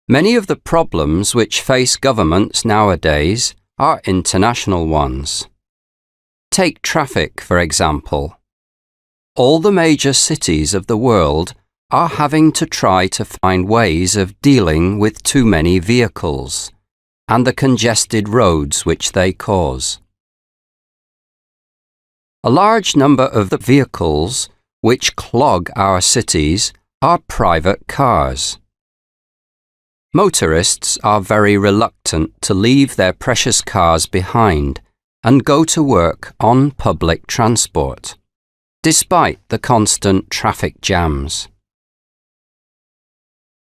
Many of the problems which face governments nowadays are international ones. Take traffic, for example. All the major cities of the world are having to try to find ways of dealing with too many vehicles and the congested roads which they cause. A large number of the vehicles which clog our cities are private cars. Motorists are very reluctant to leave their precious cars behind and go to work on public transport, despite the constant traffic jams.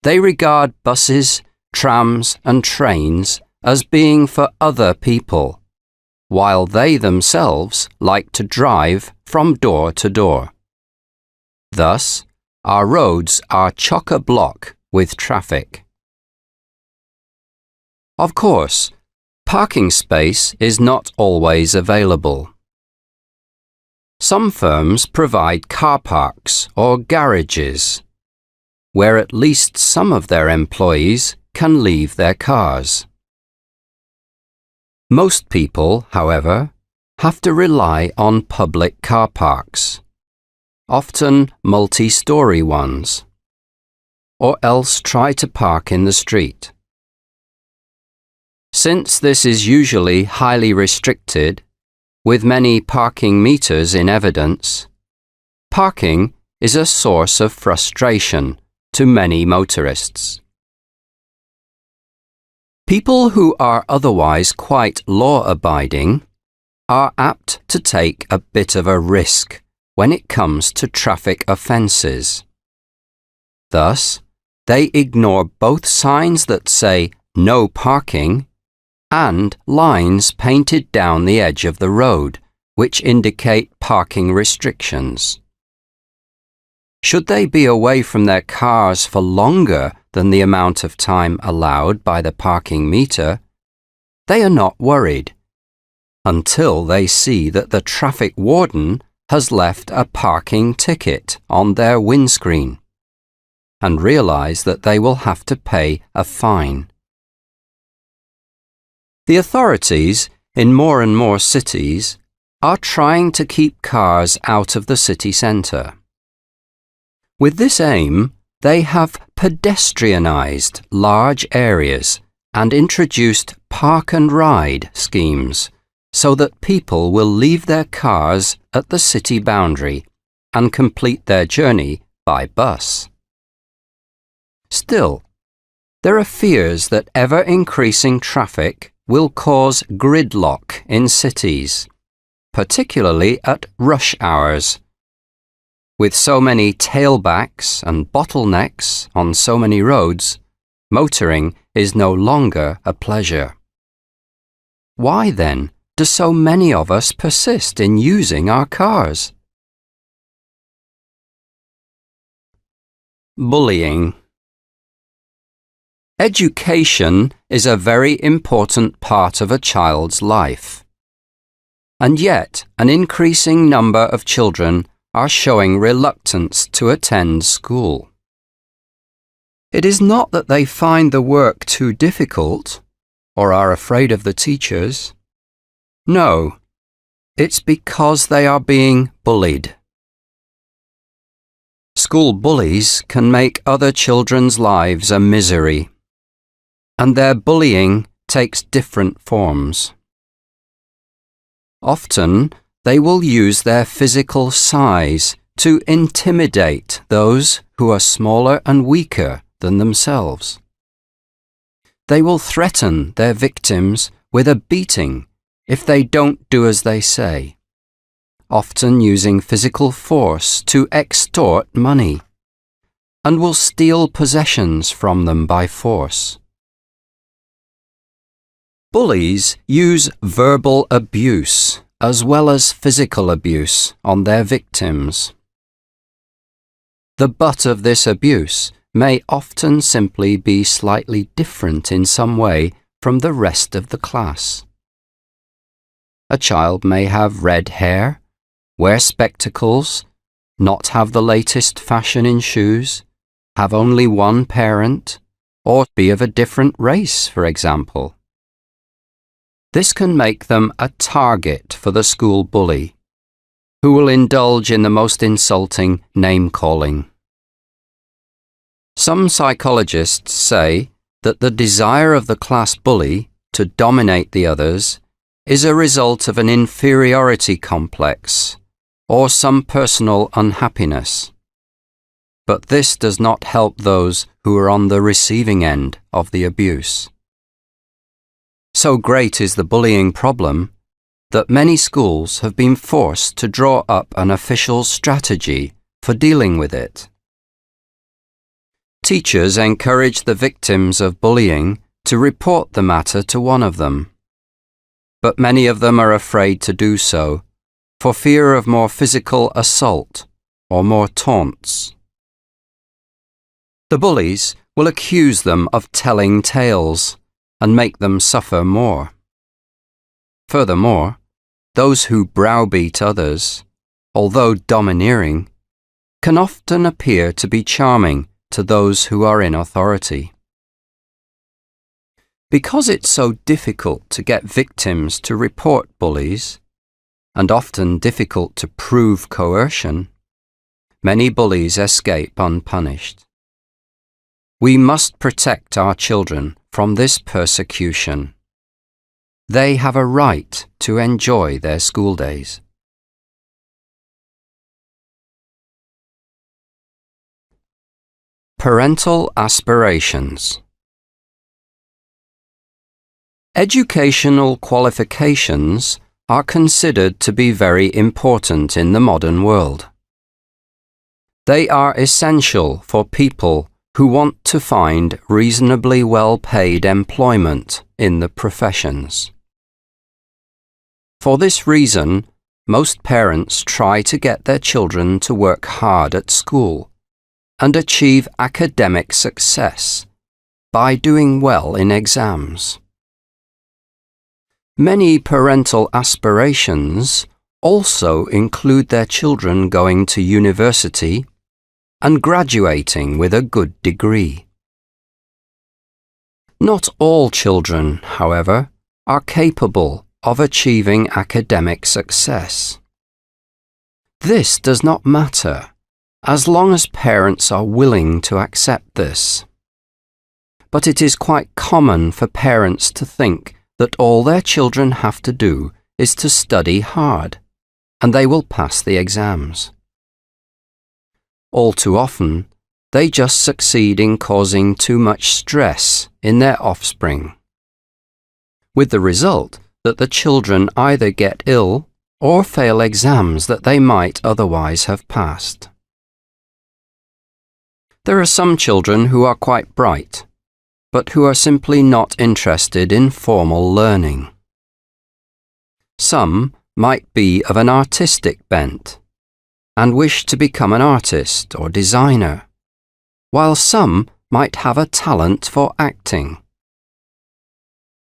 They regard buses, trams and trains as being for other people, while they themselves like to drive from door to door. Thus, our roads are chock-a-block with traffic. Of course, parking space is not always available. Some firms provide car parks or garages, where at least some of their employees can leave their cars. Most people, however, have to rely on public car parks, often multi-story ones, or else try to park in the street. Since this is usually highly restricted, with many parking meters in evidence, parking is a source of frustration to many motorists. People who are otherwise quite law-abiding are apt to take a bit of a risk when it comes to traffic offences. Thus, they ignore both signs that say "no parking" and lines painted down the edge of the road, which indicate parking restrictions. Should they be away from their cars for longer than the amount of time allowed by the parking meter, they are not worried, until they see that the traffic warden has left a parking ticket on their windscreen, and realize that they will have to pay a fine. The authorities in more and more cities are trying to keep cars out of the city centre. With this aim, they have pedestrianised large areas and introduced park and ride schemes so that people will leave their cars at the city boundary and complete their journey by bus. Still, there are fears that ever-increasing traffic will cause gridlock in cities, particularly at rush hours. With so many tailbacks and bottlenecks on so many roads, motoring is no longer a pleasure. Why then do so many of us persist in using our cars? Bullying. Education is a very important part of a child's life, and yet an increasing number of children are showing reluctance to attend school. It is not that they find the work too difficult or are afraid of the teachers. No, it's because they are being bullied. School bullies can make other children's lives a misery, and their bullying takes different forms. Often, they will use their physical size to intimidate those who are smaller and weaker than themselves. They will threaten their victims with a beating if they don't do as they say, often using physical force to extort money, and will steal possessions from them by force. Bullies use verbal abuse as well as physical abuse on their victims. The butt of this abuse may often simply be slightly different in some way from the rest of the class. A child may have red hair, wear spectacles, not have the latest fashion in shoes, have only one parent, or be of a different race, for example. This can make them a target for the school bully, who will indulge in the most insulting name-calling. Some psychologists say that the desire of the class bully to dominate the others is a result of an inferiority complex or some personal unhappiness. But this does not help those who are on the receiving end of the abuse. So great is the bullying problem that many schools have been forced to draw up an official strategy for dealing with it. Teachers encourage the victims of bullying to report the matter to one of them, but many of them are afraid to do so for fear of more physical assault or more taunts. The bullies will accuse them of telling tales and make them suffer more. Furthermore, those who browbeat others, although domineering, can often appear to be charming to those who are in authority. Because it's so difficult to get victims to report bullies, and often difficult to prove coercion, many bullies escape unpunished. We must protect our children from this persecution. They have a right to enjoy their school days. Parental aspirations. Educational qualifications are considered to be very important in the modern world. They are essential for people who want to find reasonably well-paid employment in the professions. For this reason, most parents try to get their children to work hard at school and achieve academic success by doing well in exams. Many parental aspirations also include their children going to university and graduating with a good degree. Not all children, however, are capable of achieving academic success. This does not matter as long as parents are willing to accept this. But it is quite common for parents to think that all their children have to do is to study hard, and they will pass the exams. All too often, they just succeed in causing too much stress in their offspring, with the result that the children either get ill or fail exams that they might otherwise have passed. There are some children who are quite bright, but who are simply not interested in formal learning. Some might be of an artistic bent and wish to become an artist or designer, while some might have a talent for acting.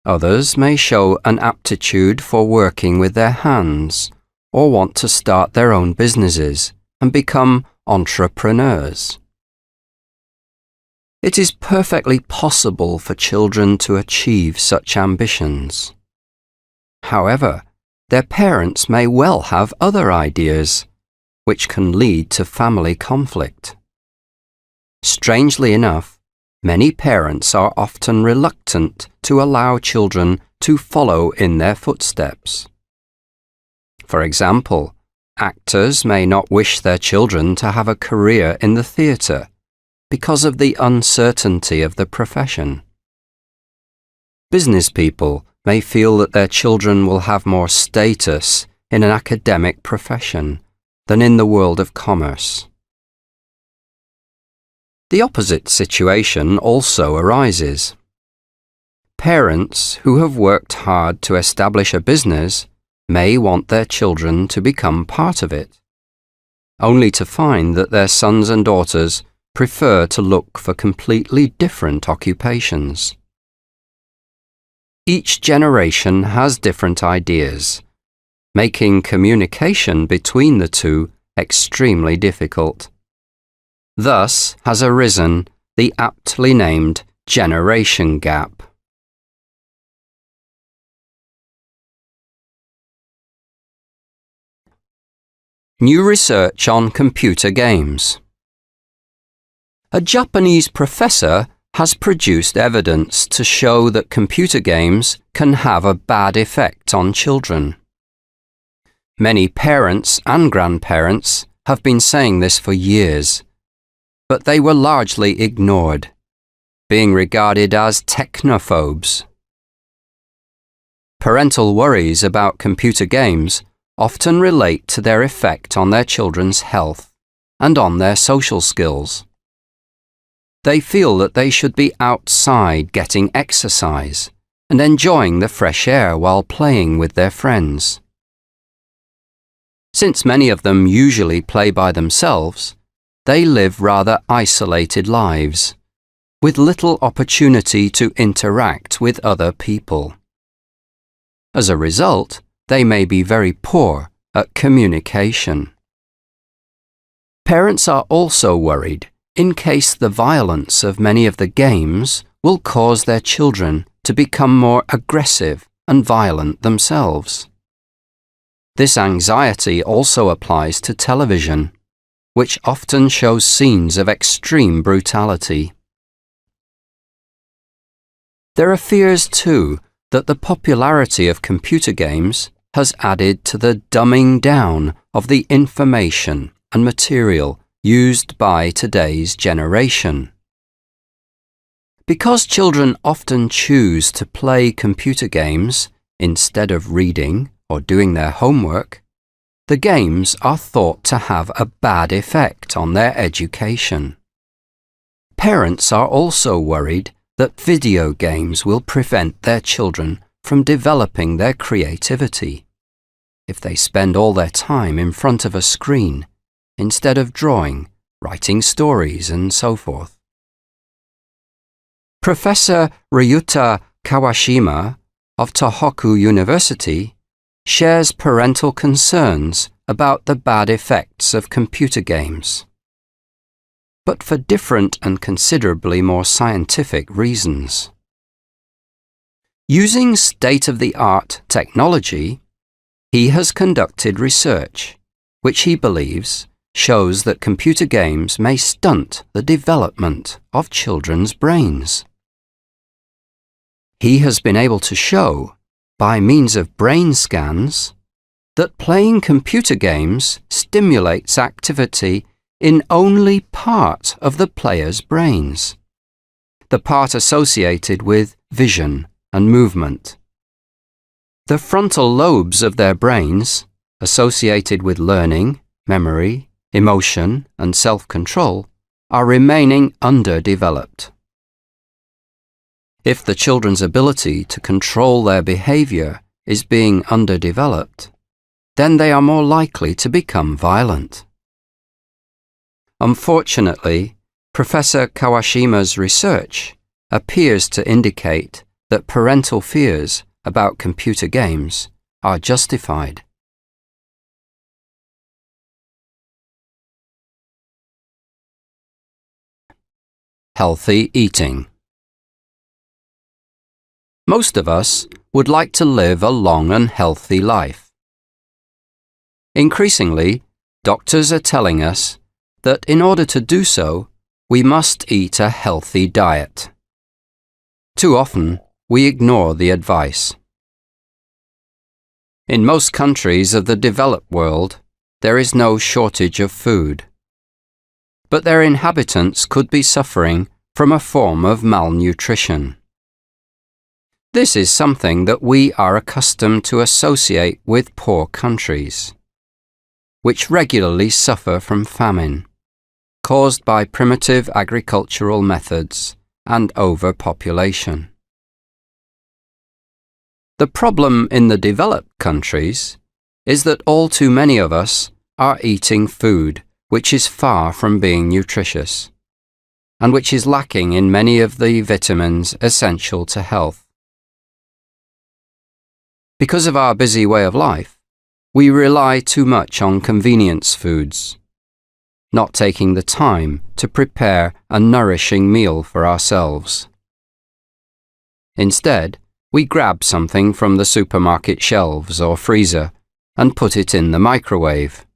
Others may show an aptitude for working with their hands or want to start their own businesses and become entrepreneurs. It is perfectly possible for children to achieve such ambitions. However, their parents may well have other ideas, which can lead to family conflict. Strangely enough, many parents are often reluctant to allow children to follow in their footsteps. For example, actors may not wish their children to have a career in the theatre because of the uncertainty of the profession. Business people may feel that their children will have more status in an academic profession than in the world of commerce. The opposite situation also arises. Parents who have worked hard to establish a business may want their children to become part of it, only to find that their sons and daughters prefer to look for completely different occupations. Each generation has different ideas, making communication between the two extremely difficult. Thus has arisen the aptly named Generation gap. New research on computer games. A Japanese professor has produced evidence to show that computer games can have a bad effect on children. Many parents and grandparents have been saying this for years, but they were largely ignored, being regarded as technophobes. Parental worries about computer games often relate to their effect on their children's health and on their social skills. They feel that they should be outside getting exercise and enjoying the fresh air while playing with their friends. Since many of them usually play by themselves, they live rather isolated lives, with little opportunity to interact with other people. As a result, they may be very poor at communication. Parents are also worried in case the violence of many of the games will cause their children to become more aggressive and violent themselves. This anxiety also applies to television, which often shows scenes of extreme brutality. There are fears, too, that the popularity of computer games has added to the dumbing down of the information and material used by today's generation. Because children often choose to play computer games instead of reading or doing their homework, the games are thought to have a bad effect on their education. Parents are also worried that video games will prevent their children from developing their creativity if they spend all their time in front of a screen instead of drawing, writing stories, and so forth. Professor Ryuta Kawashima of Tohoku University shares parental concerns about the bad effects of computer games, but for different and considerably more scientific reasons. Using state-of-the-art technology, he has conducted research which he believes shows that computer games may stunt the development of children's brains. He has been able to show, by means of brain scans, that playing computer games stimulates activity in only part of the player's brains, the part associated with vision and movement. The frontal lobes of their brains, associated with learning, memory, emotion, and self-control, are remaining underdeveloped. If the children's ability to control their behavior is being underdeveloped, then they are more likely to become violent. Unfortunately, Professor Kawashima's research appears to indicate that parental fears about computer games are justified. Healthy eating. Most of us would like to live a long and healthy life. Increasingly, doctors are telling us that in order to do so, we must eat a healthy diet. Too often, we ignore the advice. In most countries of the developed world, there is no shortage of food, but their inhabitants could be suffering from a form of malnutrition. This is something that we are accustomed to associate with poor countries, which regularly suffer from famine, caused by primitive agricultural methods and overpopulation. The problem in the developed countries is that all too many of us are eating food which is far from being nutritious, and which is lacking in many of the vitamins essential to health. Because of our busy way of life, we rely too much on convenience foods, not taking the time to prepare a nourishing meal for ourselves. Instead, we grab something from the supermarket shelves or freezer and put it in the microwave.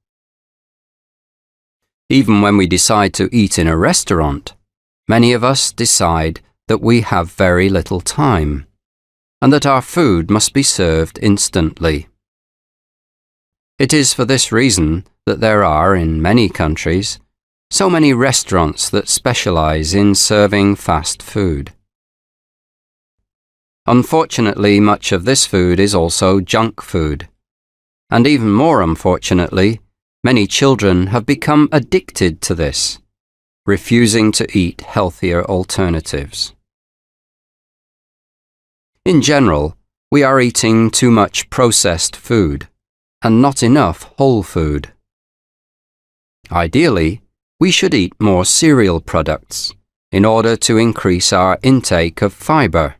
Even when we decide to eat in a restaurant, many of us decide that we have very little time and that our food must be served instantly. It is for this reason that there are, in many countries, so many restaurants that specialize in serving fast food. Unfortunately, much of this food is also junk food. And even more unfortunately, many children have become addicted to this, refusing to eat healthier alternatives. In general, we are eating too much processed food and not enough whole food. Ideally, we should eat more cereal products in order to increase our intake of fiber,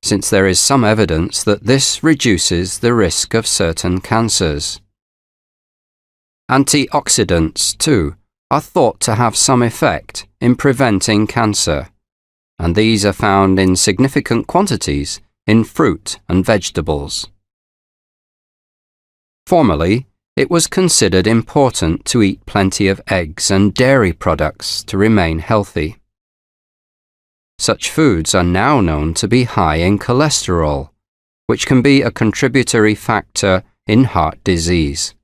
since there is some evidence that this reduces the risk of certain cancers. Antioxidants, too, are thought to have some effect in preventing cancer, and these are found in significant quantities in fruit and vegetables. Formerly, it was considered important to eat plenty of eggs and dairy products to remain healthy. Such foods are now known to be high in cholesterol, which can be a contributory factor in heart disease.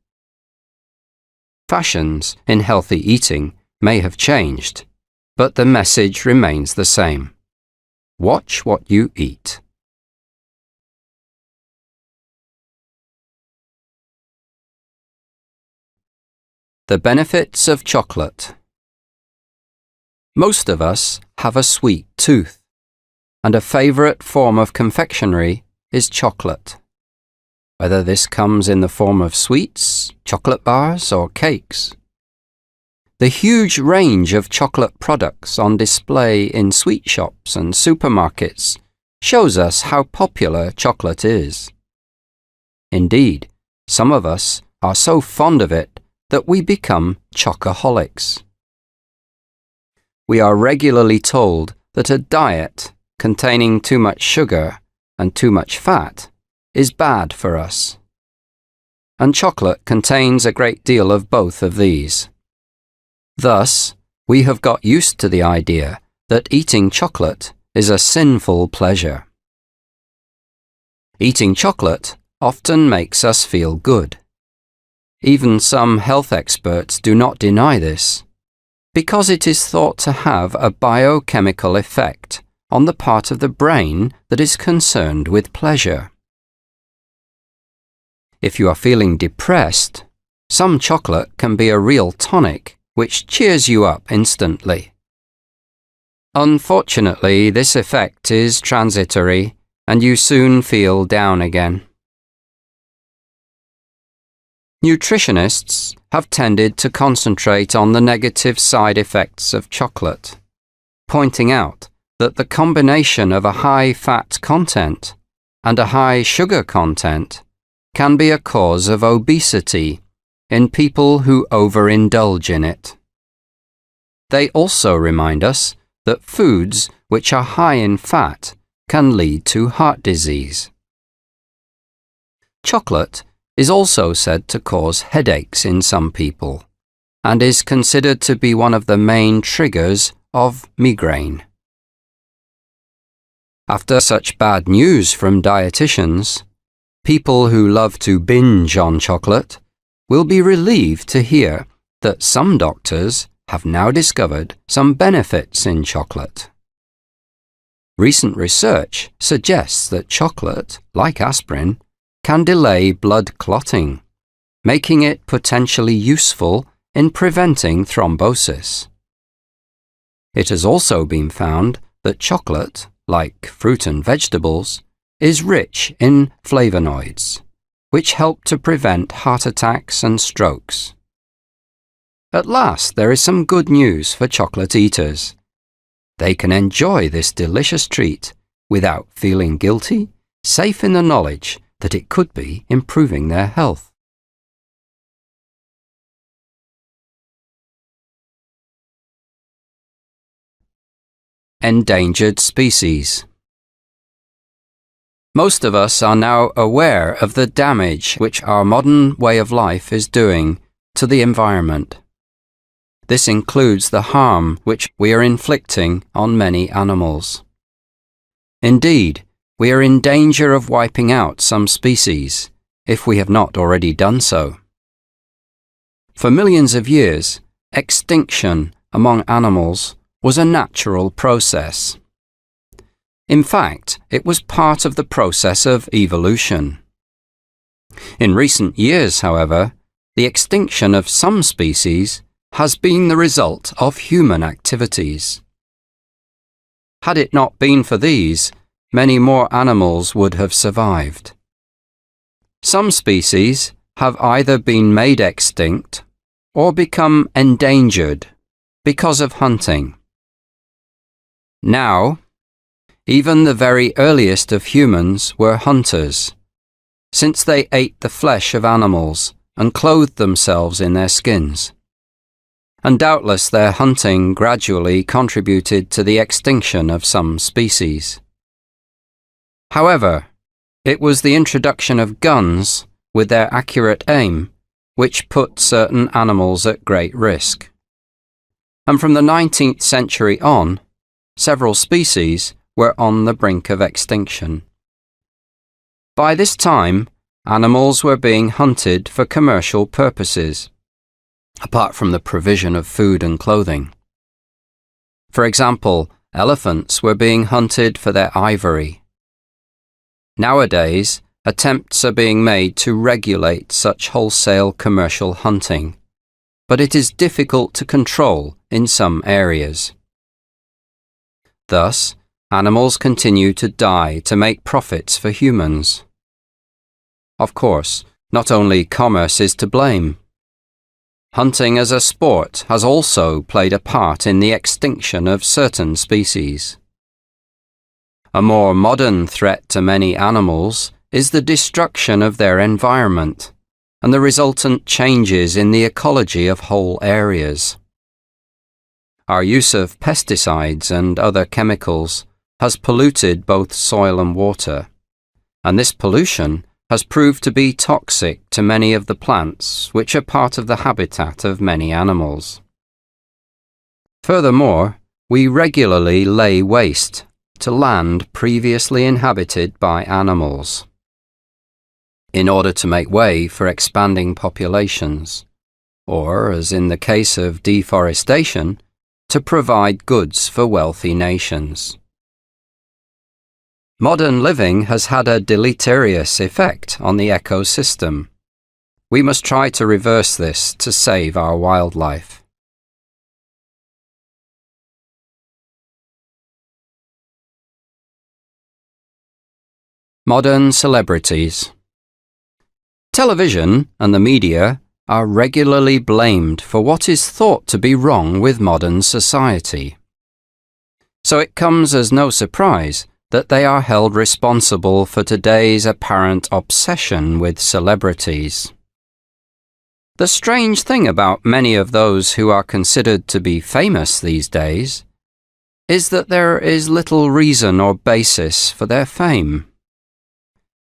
Fashions in healthy eating may have changed, but the message remains the same. Watch what you eat. The benefits of chocolate. Most of us have a sweet tooth, and a favorite form of confectionery is chocolate. Whether this comes in the form of sweets, chocolate bars, or cakes. The huge range of chocolate products on display in sweet shops and supermarkets shows us how popular chocolate is. Indeed, some of us are so fond of it that we become chocoholics. We are regularly told that a diet containing too much sugar and too much fat is bad for us. And chocolate contains a great deal of both of these. Thus, we have got used to the idea that eating chocolate is a sinful pleasure. Eating chocolate often makes us feel good. Even some health experts do not deny this, because it is thought to have a biochemical effect on the part of the brain that is concerned with pleasure. If you are feeling depressed, some chocolate can be a real tonic which cheers you up instantly. Unfortunately, this effect is transitory and you soon feel down again. Nutritionists have tended to concentrate on the negative side effects of chocolate, pointing out that the combination of a high fat content and a high sugar content can be a cause of obesity in people who overindulge in it. They also remind us that foods which are high in fat can lead to heart disease. Chocolate is also said to cause headaches in some people and is considered to be one of the main triggers of migraine. After such bad news from dietitians, people who love to binge on chocolate will be relieved to hear that some doctors have now discovered some benefits in chocolate. Recent research suggests that chocolate, like aspirin, can delay blood clotting, making it potentially useful in preventing thrombosis. It has also been found that chocolate, like fruit and vegetables, is rich in flavonoids, which help to prevent heart attacks and strokes. At last, there is some good news for chocolate eaters. They can enjoy this delicious treat without feeling guilty, safe in the knowledge that it could be improving their health. Endangered species. Most of us are now aware of the damage which our modern way of life is doing to the environment. This includes the harm which we are inflicting on many animals. Indeed, we are in danger of wiping out some species, if we have not already done so. For millions of years, extinction among animals was a natural process. In fact, it was part of the process of evolution. In recent years, however, the extinction of some species has been the result of human activities. Had it not been for these, many more animals would have survived. Some species have either been made extinct or become endangered because of hunting. Now, even the very earliest of humans were hunters, since they ate the flesh of animals and clothed themselves in their skins. And doubtless their hunting gradually contributed to the extinction of some species. However, it was the introduction of guns with their accurate aim which put certain animals at great risk. And from the 19th century on, several species were on the brink of extinction. By this time, animals were being hunted for commercial purposes, apart from the provision of food and clothing. For example, elephants were being hunted for their ivory. Nowadays, attempts are being made to regulate such wholesale commercial hunting, but it is difficult to control in some areas. Thus, animals continue to die to make profits for humans. Of course, not only commerce is to blame. Hunting as a sport has also played a part in the extinction of certain species. A more modern threat to many animals is the destruction of their environment and the resultant changes in the ecology of whole areas. Our use of pesticides and other chemicals has polluted both soil and water, and this pollution has proved to be toxic to many of the plants which are part of the habitat of many animals. Furthermore, we regularly lay waste to land previously inhabited by animals, in order to make way for expanding populations, or, as in the case of deforestation, to provide goods for wealthy nations. Modern living has had a deleterious effect on the ecosystem. We must try to reverse this to save our wildlife. Modern celebrities. Television and the media are regularly blamed for what is thought to be wrong with modern society. So it comes as no surprise that they are held responsible for today's apparent obsession with celebrities. The strange thing about many of those who are considered to be famous these days is that there is little reason or basis for their fame.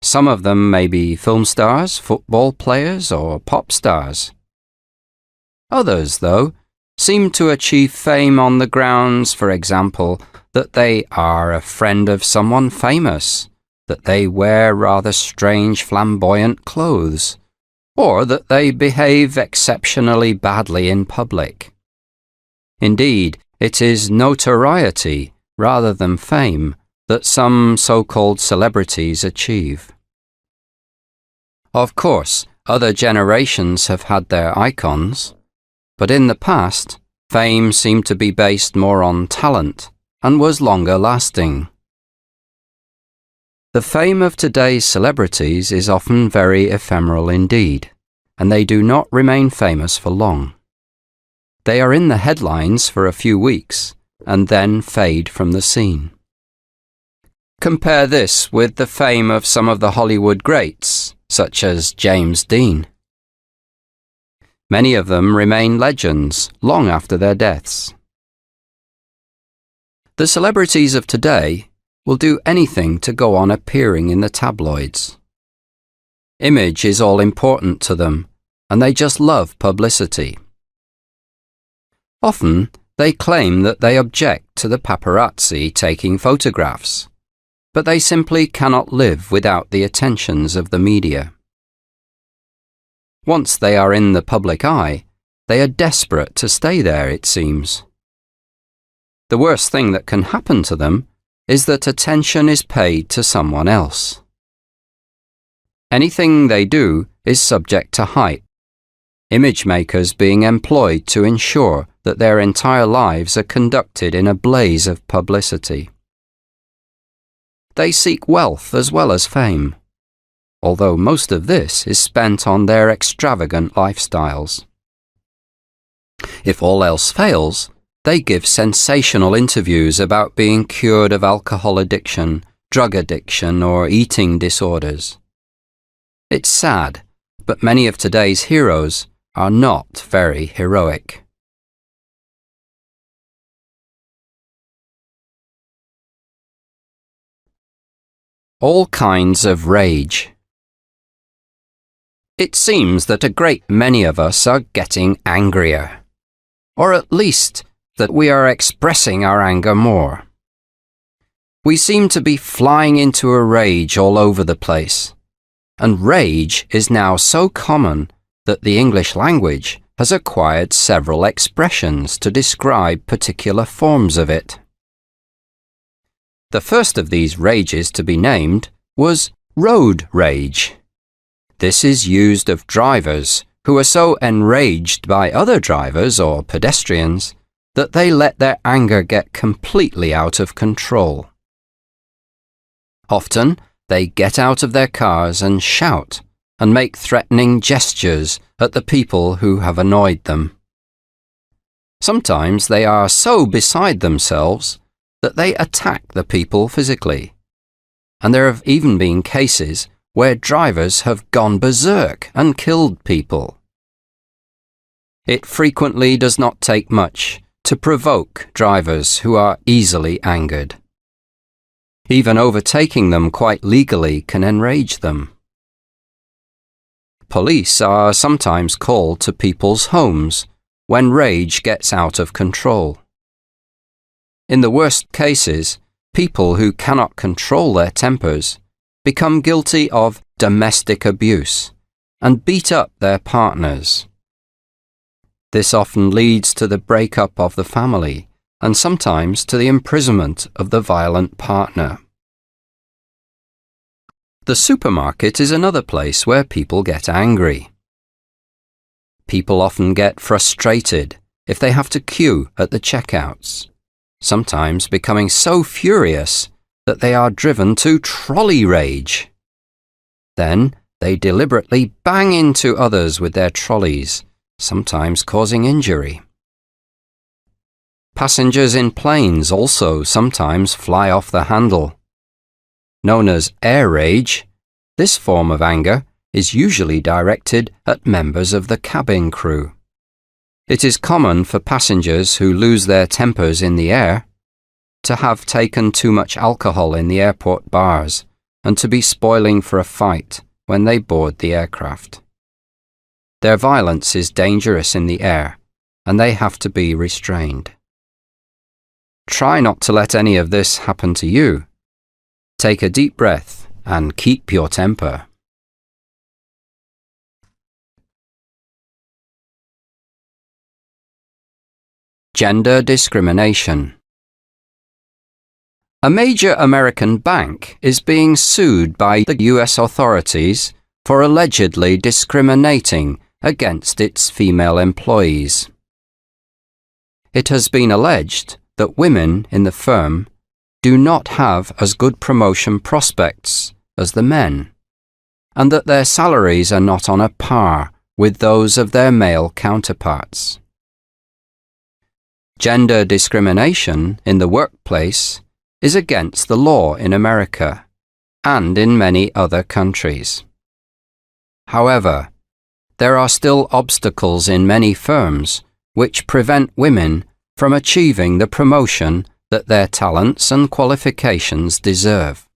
Some of them may be film stars, football players, or pop stars. Others, though, seem to achieve fame on the grounds, for example, that they are a friend of someone famous, that they wear rather strange flamboyant clothes, or that they behave exceptionally badly in public. Indeed, it is notoriety, rather than fame, that some so-called celebrities achieve. Of course, other generations have had their icons, but in the past, fame seemed to be based more on talent and was longer lasting. The fame of today's celebrities is often very ephemeral indeed, and they do not remain famous for long. They are in the headlines for a few weeks and then fade from the scene. Compare this with the fame of some of the Hollywood greats, such as James Dean. Many of them remain legends long after their deaths. The celebrities of today will do anything to go on appearing in the tabloids. Image is all important to them, and they just love publicity. Often, they claim that they object to the paparazzi taking photographs, but they simply cannot live without the attentions of the media. Once they are in the public eye, they are desperate to stay there, it seems. The worst thing that can happen to them is that attention is paid to someone else. Anything they do is subject to hype, image makers being employed to ensure that their entire lives are conducted in a blaze of publicity. They seek wealth as well as fame, although most of this is spent on their extravagant lifestyles. If all else fails, they give sensational interviews about being cured of alcohol addiction, drug addiction, or eating disorders. It's sad, but many of today's heroes are not very heroic. All kinds of rage. It seems that a great many of us are getting angrier, or at least that we are expressing our anger more. We seem to be flying into a rage all over the place, and rage is now so common that the English language has acquired several expressions to describe particular forms of it. The first of these rages to be named was road rage. This is used of drivers who are so enraged by other drivers or pedestrians that they let their anger get completely out of control. Often, they get out of their cars and shout and make threatening gestures at the people who have annoyed them. Sometimes they are so beside themselves that they attack the people physically, and there have even been cases where drivers have gone berserk and killed people. It frequently does not take much to provoke drivers who are easily angered. Even overtaking them quite legally can enrage them. Police are sometimes called to people's homes when rage gets out of control. In the worst cases, people who cannot control their tempers become guilty of domestic abuse and beat up their partners. This often leads to the breakup of the family and sometimes to the imprisonment of the violent partner. The supermarket is another place where people get angry. People often get frustrated if they have to queue at the checkouts, sometimes becoming so furious that they are driven to trolley rage. Then they deliberately bang into others with their trolleys, sometimes causing injury. Passengers in planes also sometimes fly off the handle. Known as air rage, this form of anger is usually directed at members of the cabin crew. It is common for passengers who lose their tempers in the air to have taken too much alcohol in the airport bars and to be spoiling for a fight when they board the aircraft. Their violence is dangerous in the air, and they have to be restrained. Try not to let any of this happen to you. Take a deep breath and keep your temper. Gender discrimination. A major American bank is being sued by the US authorities for allegedly discriminating against its female employees. It has been alleged that women in the firm do not have as good promotion prospects as the men, and that their salaries are not on a par with those of their male counterparts. Gender discrimination in the workplace is against the law in America and in many other countries. However, there are still obstacles in many firms which prevent women from achieving the promotion that their talents and qualifications deserve.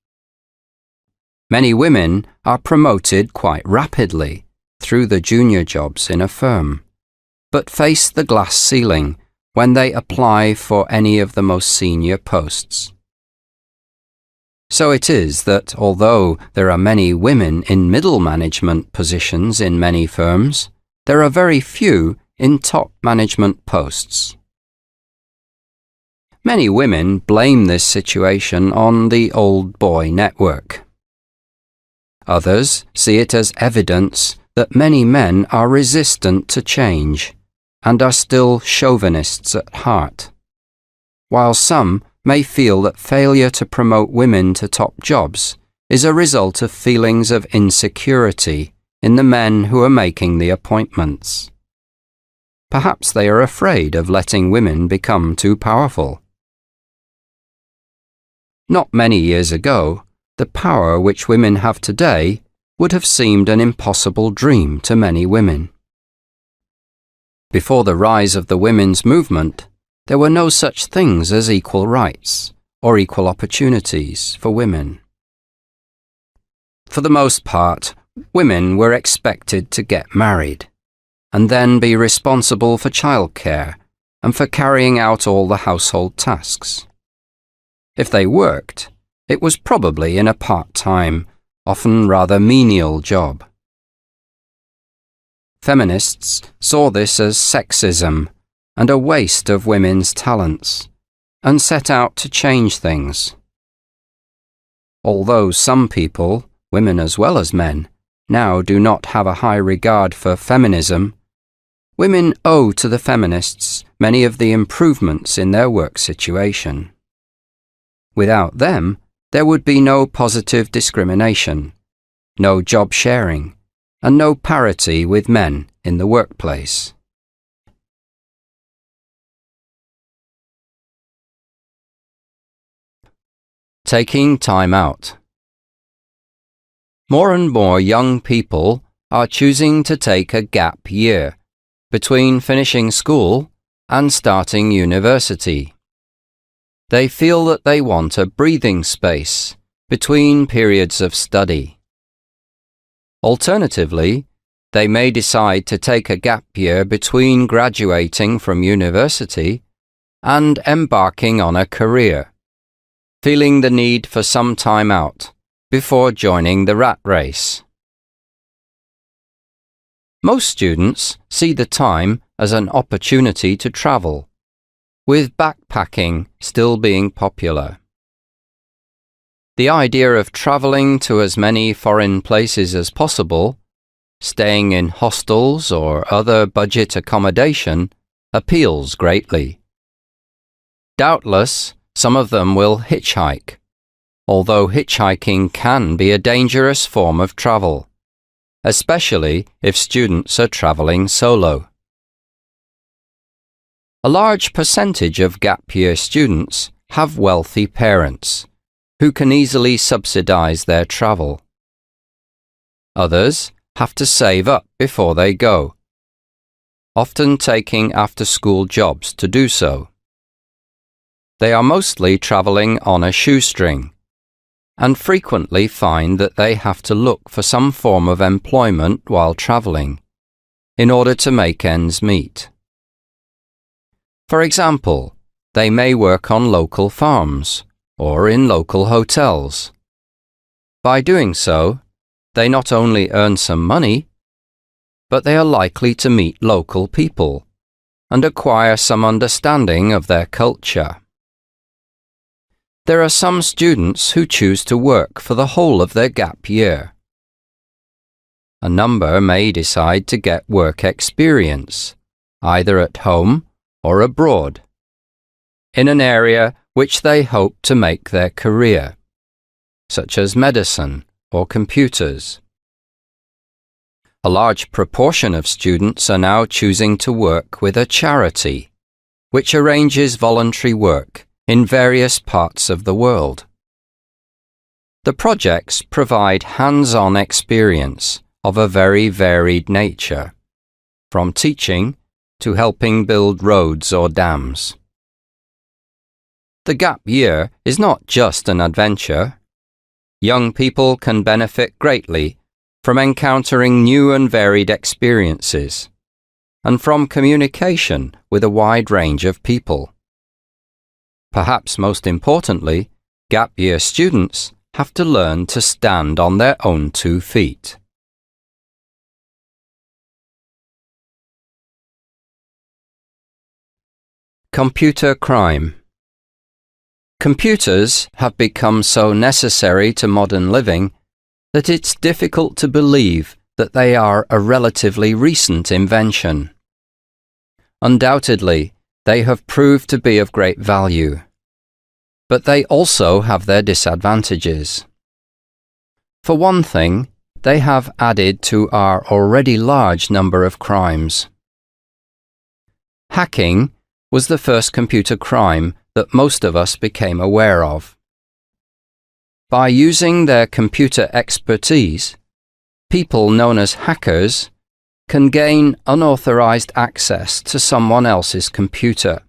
Many women are promoted quite rapidly through the junior jobs in a firm, but face the glass ceiling when they apply for any of the most senior posts. So it is that although there are many women in middle management positions in many firms, there are very few in top management posts. Many women blame this situation on the old boy network. Others see it as evidence that many men are resistant to change and are still chauvinists at heart, while some may feel that failure to promote women to top jobs is a result of feelings of insecurity in the men who are making the appointments. Perhaps they are afraid of letting women become too powerful. Not many years ago, the power which women have today would have seemed an impossible dream to many women. Before the rise of the women's movement, there were no such things as equal rights or equal opportunities for women. For the most part, women were expected to get married and then be responsible for childcare and for carrying out all the household tasks. If they worked, it was probably in a part-time, often rather menial job. Feminists saw this as sexism and a waste of women's talents, and set out to change things. Although some people, women as well as men, now do not have a high regard for feminism, women owe to the feminists many of the improvements in their work situation. Without them, there would be no positive discrimination, no job sharing, and no parity with men in the workplace. Taking time out. More and more young people are choosing to take a gap year between finishing school and starting university. They feel that they want a breathing space between periods of study. Alternatively, they may decide to take a gap year between graduating from university and embarking on a career, feeling the need for some time out before joining the rat race. Most students see the time as an opportunity to travel, with backpacking still being popular. The idea of traveling to as many foreign places as possible, staying in hostels or other budget accommodation, appeals greatly. Doubtless, some of them will hitchhike, although hitchhiking can be a dangerous form of travel, especially if students are traveling solo. A large percentage of gap year students have wealthy parents who can easily subsidize their travel. Others have to save up before they go, often taking after-school jobs to do so. They are mostly traveling on a shoestring and frequently find that they have to look for some form of employment while traveling in order to make ends meet. For example, they may work on local farms or in local hotels. By doing so, they not only earn some money, but they are likely to meet local people and acquire some understanding of their culture. There are some students who choose to work for the whole of their gap year. A number may decide to get work experience, either at home or abroad, in an area which they hope to make their career, such as medicine or computers. A large proportion of students are now choosing to work with a charity, which arranges voluntary work in various parts of the world. The projects provide hands-on experience of a very varied nature, from teaching to helping build roads or dams. The gap year is not just an adventure. Young people can benefit greatly from encountering new and varied experiences, and from communication with a wide range of people. Perhaps most importantly, gap year students have to learn to stand on their own 2 feet. Computer crime. Computers have become so necessary to modern living that it's difficult to believe that they are a relatively recent invention. Undoubtedly, they have proved to be of great value, but they also have their disadvantages. For one thing, they have added to our already large number of crimes. Hacking was the first computer crime that most of us became aware of. By using their computer expertise, people known as hackers can gain unauthorized access to someone else's computer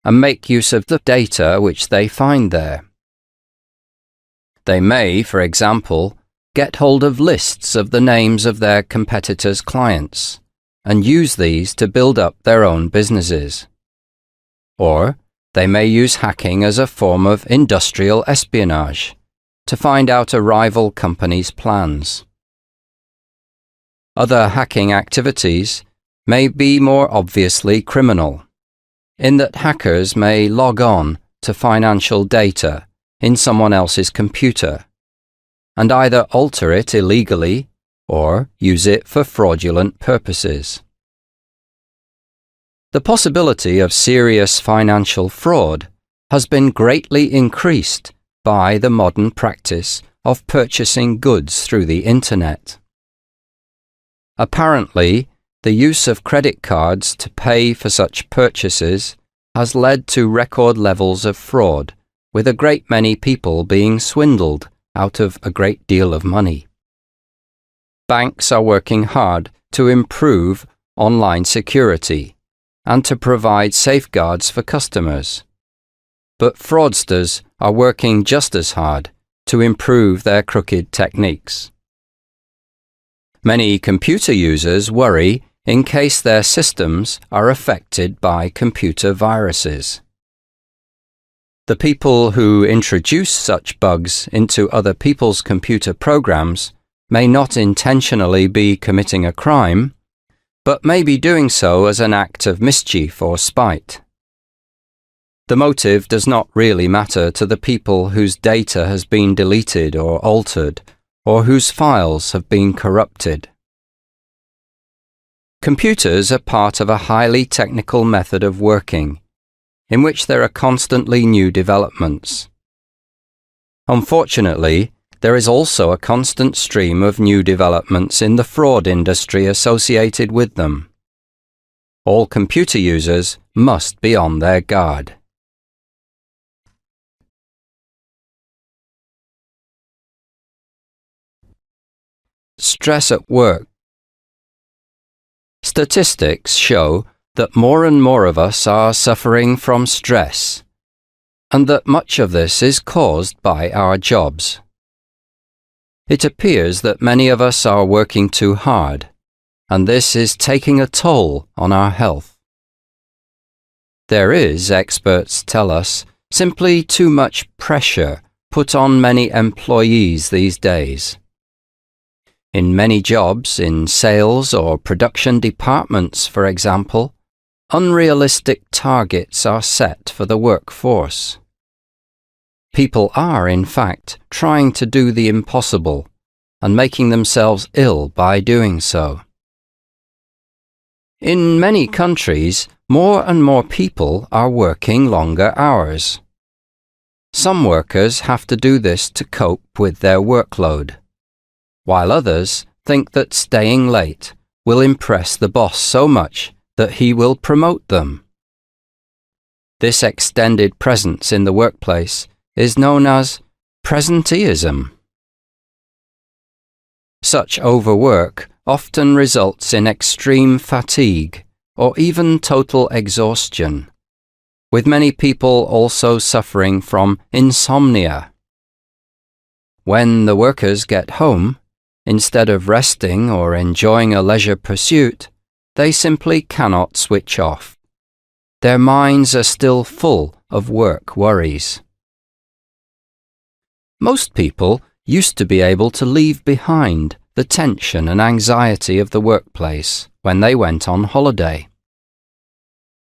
and make use of the data which they find there. They may, for example, get hold of lists of the names of their competitors' clients and use these to build up their own businesses. Or they may use hacking as a form of industrial espionage to find out a rival company's plans. Other hacking activities may be more obviously criminal, in that hackers may log on to financial data in someone else's computer and either alter it illegally or use it for fraudulent purposes. The possibility of serious financial fraud has been greatly increased by the modern practice of purchasing goods through the Internet. Apparently, the use of credit cards to pay for such purchases has led to record levels of fraud, with a great many people being swindled out of a great deal of money. Banks are working hard to improve online security and to provide safeguards for customers. But fraudsters are working just as hard to improve their crooked techniques. Many computer users worry in case their systems are affected by computer viruses. The people who introduce such bugs into other people's computer programs may not intentionally be committing a crime, but may be doing so as an act of mischief or spite. The motive does not really matter to the people whose data has been deleted or altered, or whose files have been corrupted. Computers are part of a highly technical method of working, in which there are constantly new developments. Unfortunately, there is also a constant stream of new developments in the fraud industry associated with them. All computer users must be on their guard. Stress at work. Statistics show that more and more of us are suffering from stress, and that much of this is caused by our jobs. It appears that many of us are working too hard, and this is taking a toll on our health. There is, experts tell us, simply too much pressure put on many employees these days. In many jobs, in sales or production departments, for example, unrealistic targets are set for the workforce. People are, in fact, trying to do the impossible and making themselves ill by doing so. In many countries, more and more people are working longer hours. Some workers have to do this to cope with their workload, while others think that staying late will impress the boss so much that he will promote them. This extended presence in the workplace is known as presenteeism. Such overwork often results in extreme fatigue or even total exhaustion, with many people also suffering from insomnia. When the workers get home, instead of resting or enjoying a leisure pursuit, they simply cannot switch off. Their minds are still full of work worries. Most people used to be able to leave behind the tension and anxiety of the workplace when they went on holiday.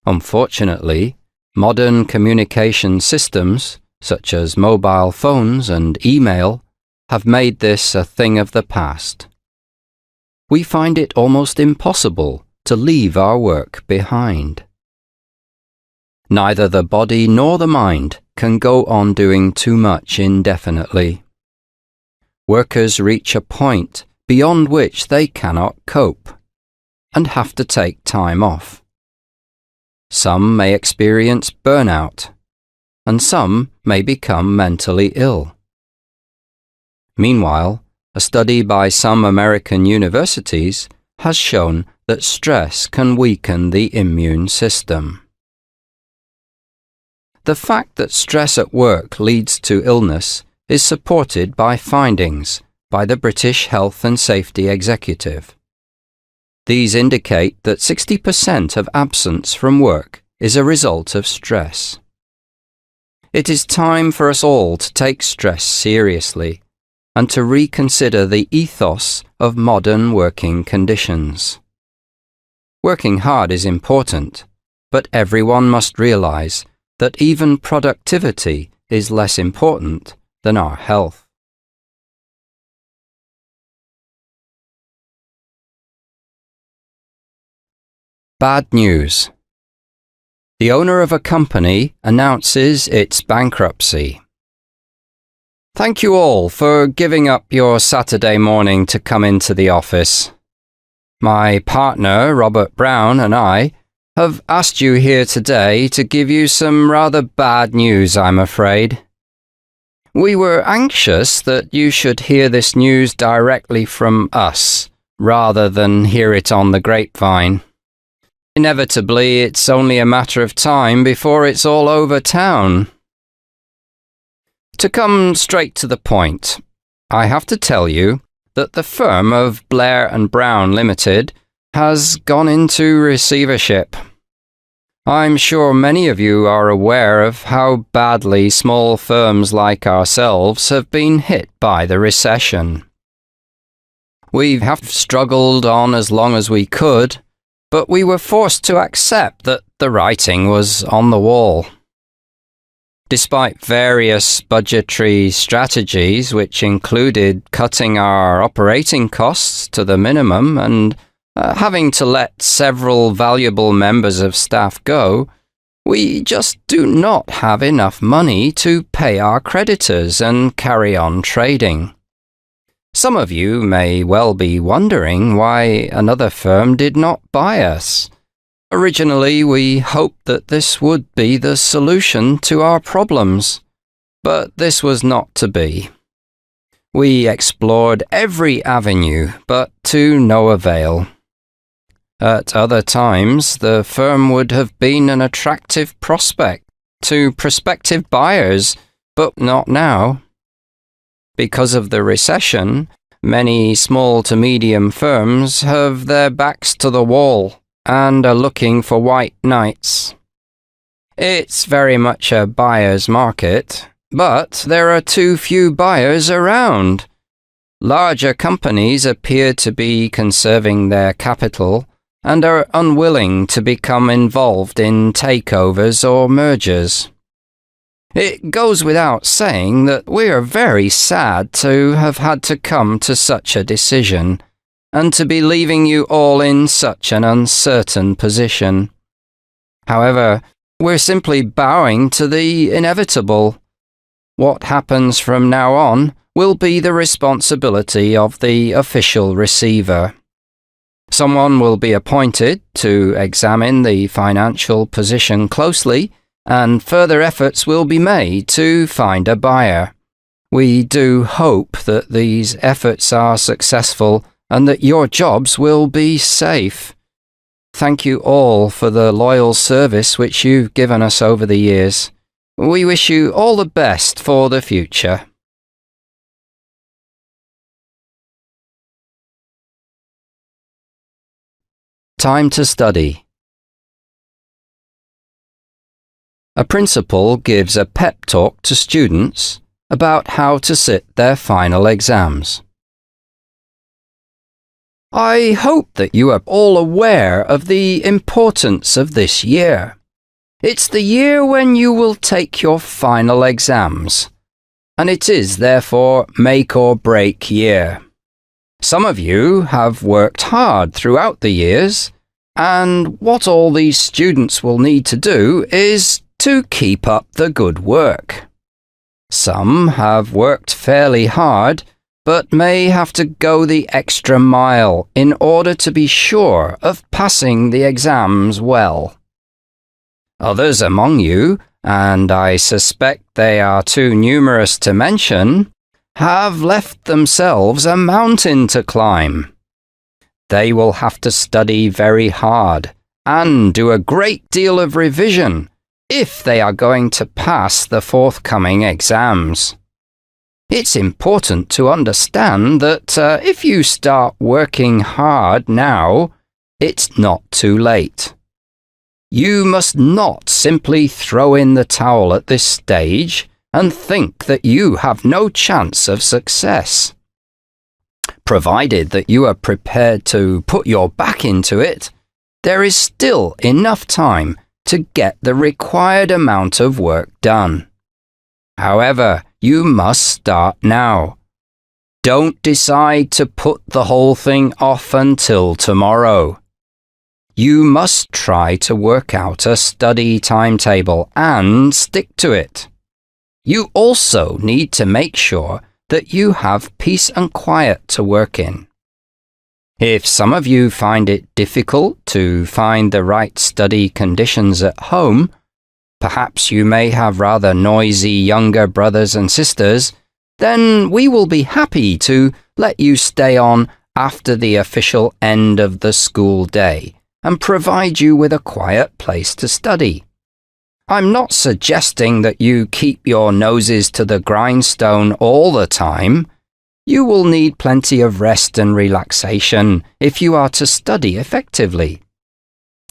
Unfortunately, modern communication systems, such as mobile phones and email, have made this a thing of the past. We find it almost impossible to leave our work behind. Neither the body nor the mind can go on doing too much indefinitely. Workers reach a point beyond which they cannot cope and have to take time off. Some may experience burnout, and some may become mentally ill. Meanwhile, a study by some American universities has shown that stress can weaken the immune system. The fact that stress at work leads to illness is supported by findings by the British Health and Safety Executive. These indicate that 60% of absence from work is a result of stress. It is time for us all to take stress seriously and to reconsider the ethos of modern working conditions. Working hard is important, but everyone must realize that even productivity is less important than our health. Bad news. The owner of a company announces its bankruptcy. Thank you all for giving up your Saturday morning to come into the office. My partner, Robert Brown, and I have asked you here today to give you some rather bad news, I'm afraid. We were anxious that you should hear this news directly from us, rather than hear it on the grapevine. Inevitably, it's only a matter of time before it's all over town. To come straight to the point, I have to tell you that the firm of Blair and Brown Limited has gone into receivership. I'm sure many of you are aware of how badly small firms like ourselves have been hit by the recession. We have struggled on as long as we could, but we were forced to accept that the writing was on the wall. Despite various budgetary strategies which included cutting our operating costs to the minimum and having to let several valuable members of staff go, we just do not have enough money to pay our creditors and carry on trading. Some of you may well be wondering why another firm did not buy us. Originally, we hoped that this would be the solution to our problems, but this was not to be. We explored every avenue, but to no avail. At other times, the firm would have been an attractive prospect to prospective buyers, but not now. Because of the recession, many small to medium firms have their backs to the wall and are looking for white knights. It's very much a buyer's market, but there are too few buyers around. Larger companies appear to be conserving their capital and are unwilling to become involved in takeovers or mergers. It goes without saying that we are very sad to have had to come to such a decision, and to be leaving you all in such an uncertain position. However, we're simply bowing to the inevitable. What happens from now on will be the responsibility of the official receiver. Someone will be appointed to examine the financial position closely, and further efforts will be made to find a buyer. We do hope that these efforts are successful and that your jobs will be safe. Thank you all for the loyal service which you've given us over the years. We wish you all the best for the future. Time to study. A principal gives a pep talk to students about how to sit their final exams. I hope that you are all aware of the importance of this year. It's the year when you will take your final exams, and it is therefore make or break year. Some of you have worked hard throughout the years, and what all these students will need to do is to keep up the good work. Some have worked fairly hard, but may have to go the extra mile in order to be sure of passing the exams well. Others among you, and I suspect they are too numerous to mention, have left themselves a mountain to climb. They will have to study very hard and do a great deal of revision if they are going to pass the forthcoming exams. It's important to understand that if you start working hard now, it's not too late. You must not simply throw in the towel at this stage and think that you have no chance of success. Provided that you are prepared to put your back into it, there is still enough time to get the required amount of work done. However, you must start now. Don't decide to put the whole thing off until tomorrow. You must try to work out a study timetable and stick to it. You also need to make sure that you have peace and quiet to work in. If some of you find it difficult to find the right study conditions at home, perhaps you may have rather noisy younger brothers and sisters, then we will be happy to let you stay on after the official end of the school day and provide you with a quiet place to study. I'm not suggesting that you keep your noses to the grindstone all the time. You will need plenty of rest and relaxation if you are to study effectively.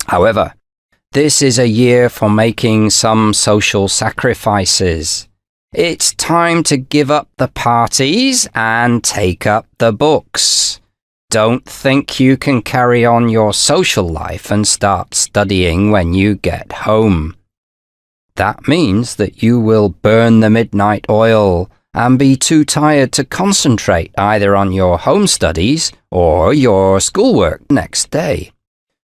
However, this is a year for making some social sacrifices. It's time to give up the parties and take up the books. Don't think you can carry on your social life and start studying when you get home. That means that you will burn the midnight oil and be too tired to concentrate either on your home studies or your schoolwork next day.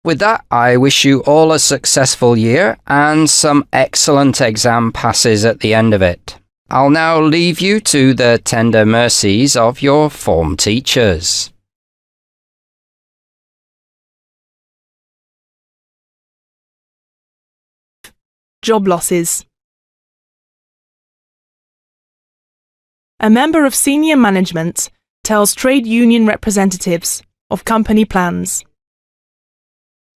With that, I wish you all a successful year and some excellent exam passes at the end of it. I'll now leave you to the tender mercies of your form teachers. Job losses. A member of senior management tells trade union representatives of company plans.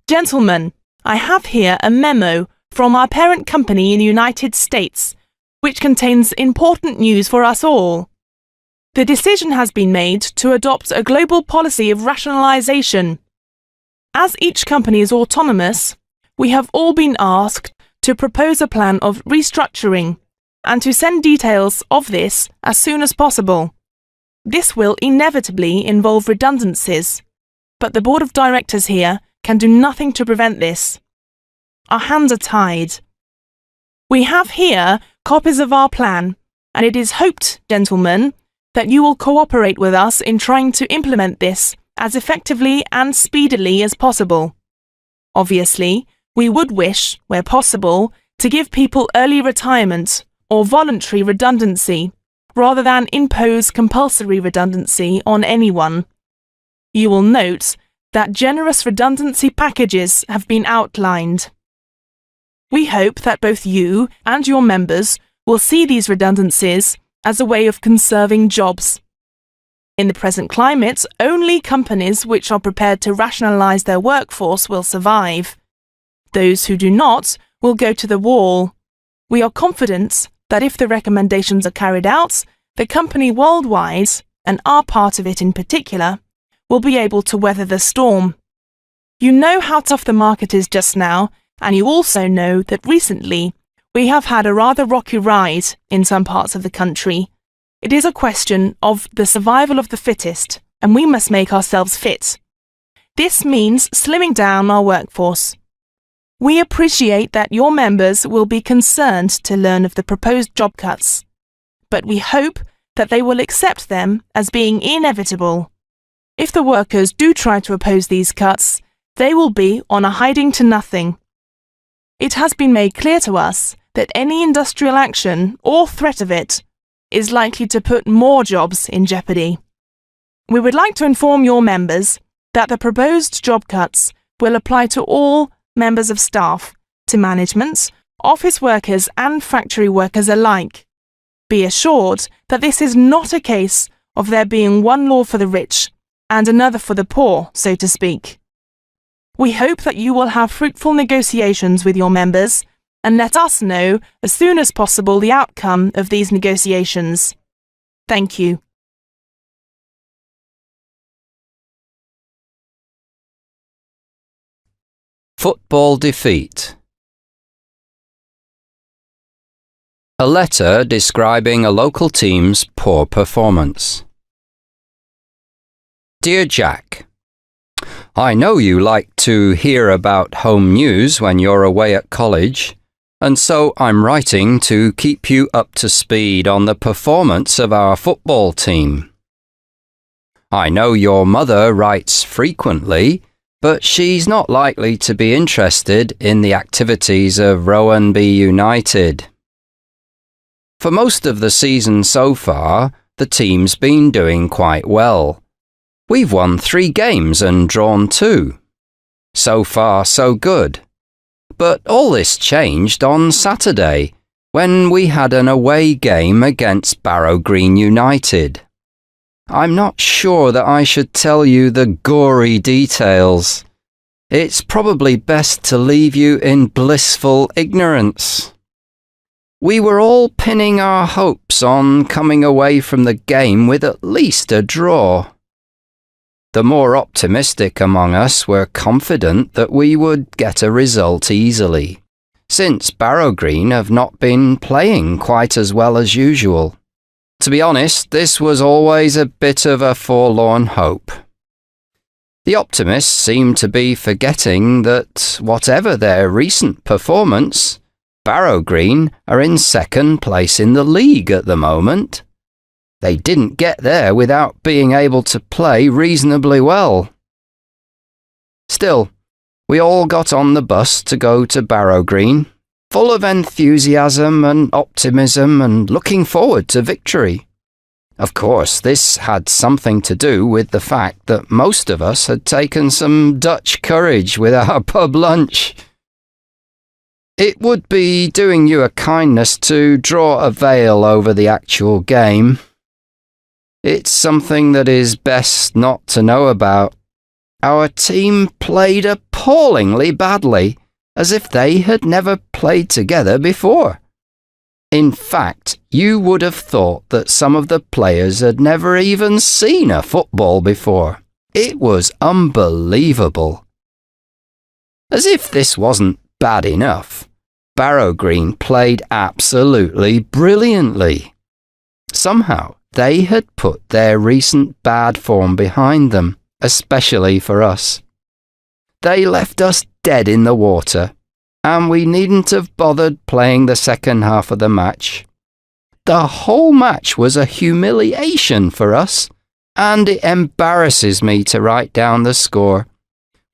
Gentlemen, I have here a memo from our parent company in the United States, which contains important news for us all. The decision has been made to adopt a global policy of rationalization. As each company is autonomous, we have all been asked to propose a plan of restructuring and to send details of this as soon as possible. This will inevitably involve redundancies, but the board of directors here can do nothing to prevent this. Our hands are tied. We have here copies of our plan, and it is hoped, gentlemen, that you will cooperate with us in trying to implement this as effectively and speedily as possible. Obviously, we would wish, where possible, to give people early retirement or voluntary redundancy, rather than impose compulsory redundancy on anyone. You will note that generous redundancy packages have been outlined. We hope that both you and your members will see these redundancies as a way of conserving jobs. In the present climate, only companies which are prepared to rationalise their workforce will survive. Those who do not will go to the wall. We are confident that if the recommendations are carried out, the company worldwide, and our part of it in particular, will be able to weather the storm. You know how tough the market is just now, and you also know that recently we have had a rather rocky ride in some parts of the country. It is a question of the survival of the fittest, and we must make ourselves fit. This means slimming down our workforce. We appreciate that your members will be concerned to learn of the proposed job cuts, but we hope that they will accept them as being inevitable. If the workers do try to oppose these cuts, they will be on a hiding to nothing. It has been made clear to us that any industrial action or threat of it is likely to put more jobs in jeopardy. We would like to inform your members that the proposed job cuts will apply to all members of staff, to management, office workers and factory workers alike. Be assured that this is not a case of there being one law for the rich and another for the poor, so to speak. We hope that you will have fruitful negotiations with your members and let us know as soon as possible the outcome of these negotiations. Thank you. Football defeat. A letter describing a local team's poor performance. Dear Jack, I know you like to hear about home news when you're away at college, and so I'm writing to keep you up to speed on the performance of our football team. I know your mother writes frequently, but she's not likely to be interested in the activities of Rowanby United. For most of the season so far, the team's been doing quite well. We've won 3 games and drawn 2. So far, so good. But all this changed on Saturday, when we had an away game against Barrow Green United. I'm not sure that I should tell you the gory details. It's probably best to leave you in blissful ignorance. We were all pinning our hopes on coming away from the game with at least a draw. The more optimistic among us were confident that we would get a result easily, since Barrow Green have not been playing quite as well as usual. To be honest, this was always a bit of a forlorn hope. The optimists seem to be forgetting that, whatever their recent performance, Barrow Green are in second place in the league at the moment. They didn't get there without being able to play reasonably well. Still, we all got on the bus to go to Barrow Green, full of enthusiasm and optimism and looking forward to victory. Of course, this had something to do with the fact that most of us had taken some Dutch courage with our pub lunch. It would be doing you a kindness to draw a veil over the actual game. It's something that is best not to know about. Our team played appallingly badly, as if they had never played together before. In fact, you would have thought that some of the players had never even seen a football before. It was unbelievable. As if this wasn't bad enough, Barrow Green played absolutely brilliantly. Somehow, they had put their recent bad form behind them, especially for us. They left us dead in the water, and we needn't have bothered playing the second half of the match. The whole match was a humiliation for us, and it embarrasses me to write down the score.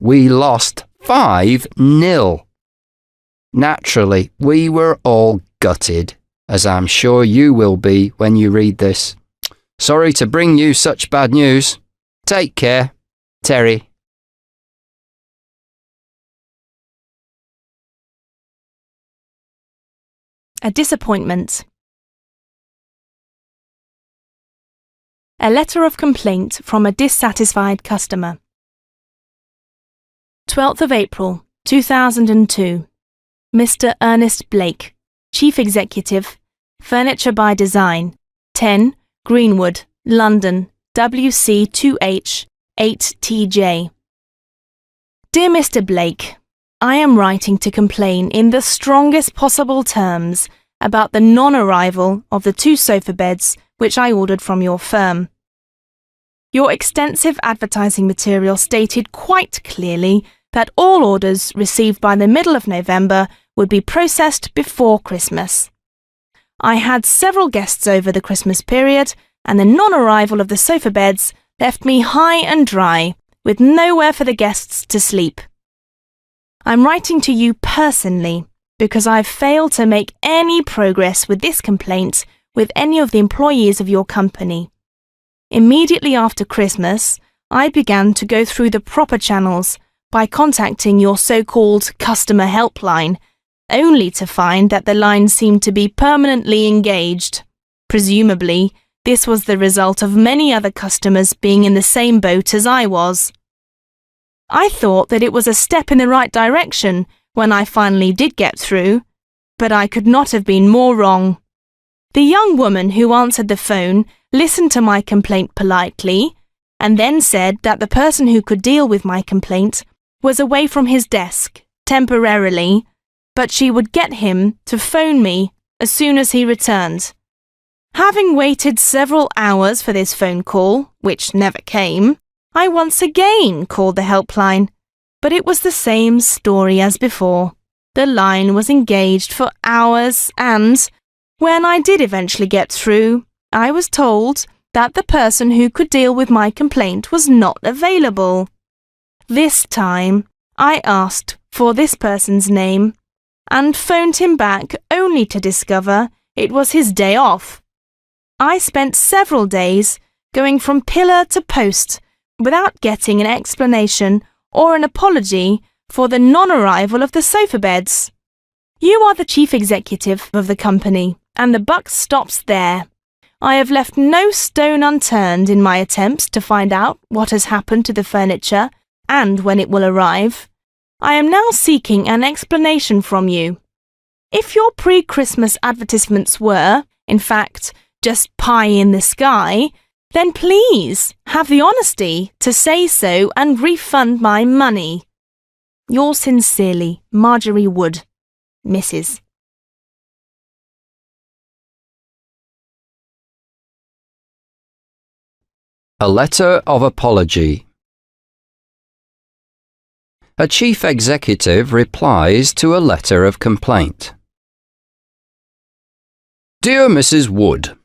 We lost 5-0. Naturally, we were all gutted, as I'm sure you will be when you read this. Sorry to bring you such bad news. Take care, Terry. A disappointment. A letter of complaint from a dissatisfied customer. 12th of April, 2002. Mr. Ernest Blake, Chief Executive, Furniture by Design, 10 Greenwood, London, WC2H 8TJ. Dear Mr. Blake, I am writing to complain in the strongest possible terms about the non-arrival of the 2 sofa beds which I ordered from your firm. Your extensive advertising material stated quite clearly that all orders received by the middle of November would be processed before Christmas. I had several guests over the Christmas period, and the non-arrival of the sofa beds left me high and dry, with nowhere for the guests to sleep. I'm writing to you personally because I've failed to make any progress with this complaint with any of the employees of your company. Immediately after Christmas, I began to go through the proper channels by contacting your so-called customer helpline, only to find that the line seemed to be permanently engaged. Presumably, this was the result of many other customers being in the same boat as I was. I thought that it was a step in the right direction when I finally did get through, but I could not have been more wrong. The young woman who answered the phone listened to my complaint politely and then said that the person who could deal with my complaint was away from his desk temporarily, but she would get him to phone me as soon as he returned. Having waited several hours for this phone call, which never came, I once again called the helpline, but it was the same story as before. The line was engaged for hours and, when I did eventually get through, I was told that the person who could deal with my complaint was not available. This time, I asked for this person's name and phoned him back only to discover it was his day off. I spent several days going from pillar to post without getting an explanation or an apology for the non-arrival of the sofa beds. You are the chief executive of the company, and the buck stops there. I have left no stone unturned in my attempts to find out what has happened to the furniture and when it will arrive. I am now seeking an explanation from you. If your pre-Christmas advertisements were, in fact, just pie in the sky, then please have the honesty to say so and refund my money. Yours sincerely, Marjorie Wood, Mrs. A letter of apology. A chief executive replies to a letter of complaint. Dear Mrs. Wood,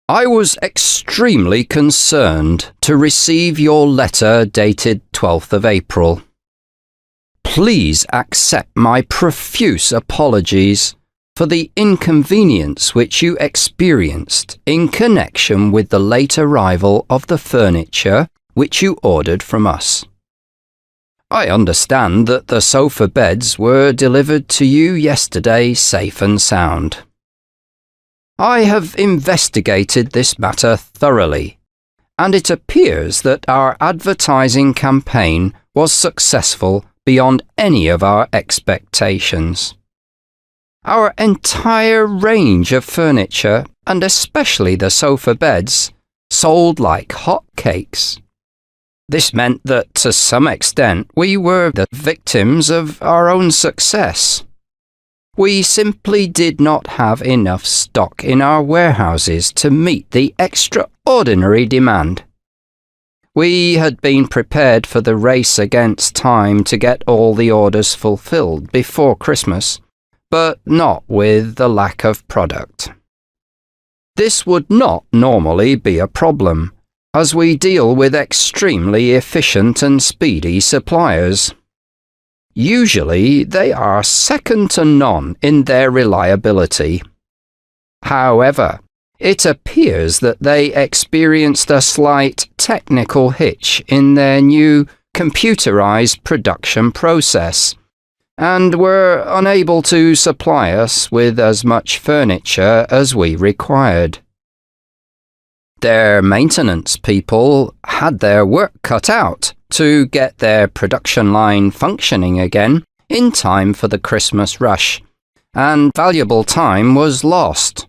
I was extremely concerned to receive your letter dated 12th of April. Please accept my profuse apologies for the inconvenience which you experienced in connection with the late arrival of the furniture which you ordered from us. I understand that the sofa beds were delivered to you yesterday safe and sound. I have investigated this matter thoroughly, and it appears that our advertising campaign was successful beyond any of our expectations. Our entire range of furniture, and especially the sofa beds, sold like hot cakes. This meant that, to some extent, we were the victims of our own success. We simply did not have enough stock in our warehouses to meet the extraordinary demand. We had been prepared for the race against time to get all the orders fulfilled before Christmas, but not with the lack of product. This would not normally be a problem, as we deal with extremely efficient and speedy suppliers. Usually, they are second to none in their reliability. However, it appears that they experienced a slight technical hitch in their new computerized production process and were unable to supply us with as much furniture as we required. Their maintenance people had their work cut out to get their production line functioning again in time for the Christmas rush, and valuable time was lost.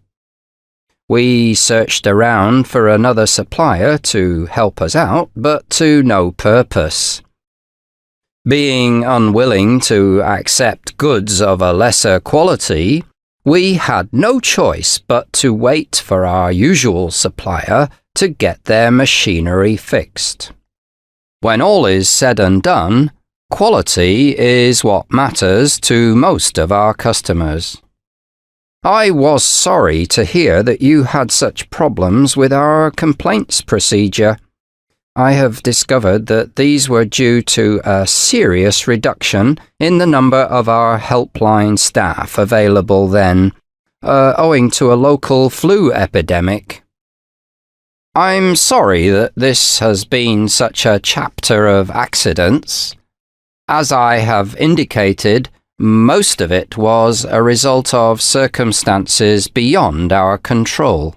We searched around for another supplier to help us out, but to no purpose. Being unwilling to accept goods of a lesser quality, we had no choice but to wait for our usual supplier to get their machinery fixed. When all is said and done, quality is what matters to most of our customers. I was sorry to hear that you had such problems with our complaints procedure. I have discovered that these were due to a serious reduction in the number of our helpline staff available then, owing to a local flu epidemic. I'm sorry that this has been such a chapter of accidents. As I have indicated, most of it was a result of circumstances beyond our control.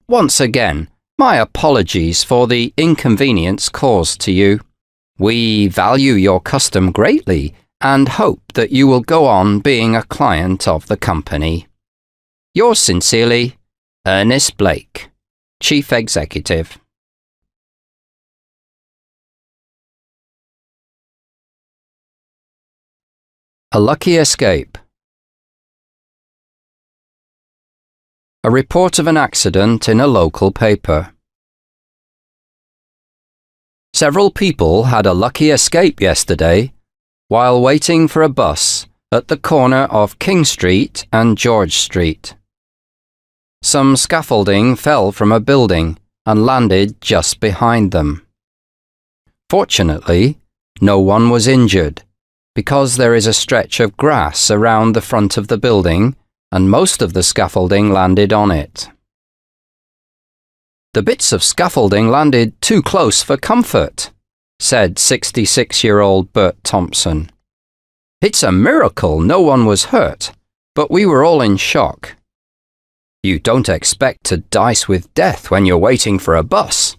Once again, my apologies for the inconvenience caused to you. We value your custom greatly and hope that you will go on being a client of the company. Yours sincerely, Ernest Blake, Chief Executive. A lucky escape. A report of an accident in a local paper. Several people had a lucky escape yesterday while waiting for a bus at the corner of King Street and George Street. Some scaffolding fell from a building and landed just behind them. Fortunately, no one was injured, because there is a stretch of grass around the front of the building and most of the scaffolding landed on it. The bits of scaffolding landed too close for comfort, said 66-year-old Bert Thompson. It's a miracle no one was hurt, but we were all in shock. You don't expect to dice with death when you're waiting for a bus.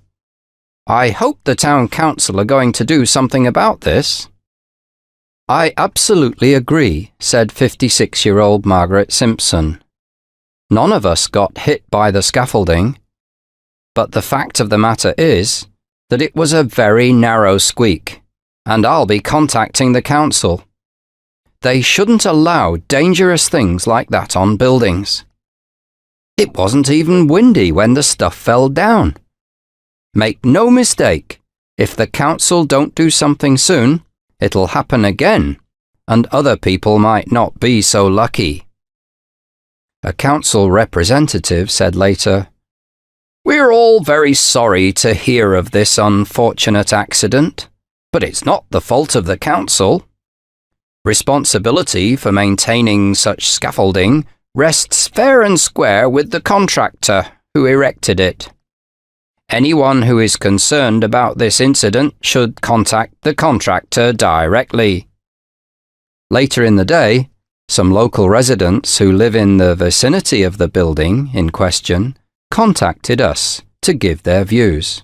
I hope the town council are going to do something about this. I absolutely agree, said 56-year-old Margaret Simpson. None of us got hit by the scaffolding, but the fact of the matter is that it was a very narrow squeak, and I'll be contacting the council. They shouldn't allow dangerous things like that on buildings. It wasn't even windy when the stuff fell down. Make no mistake, if the council don't do something soon, it'll happen again, and other people might not be so lucky. A council representative said later, "We're all very sorry to hear of this unfortunate accident, but it's not the fault of the council. Responsibility for maintaining such scaffolding rests fair and square with the contractor who erected it. Anyone who is concerned about this incident should contact the contractor directly." Later in the day, some local residents who live in the vicinity of the building in question contacted us to give their views.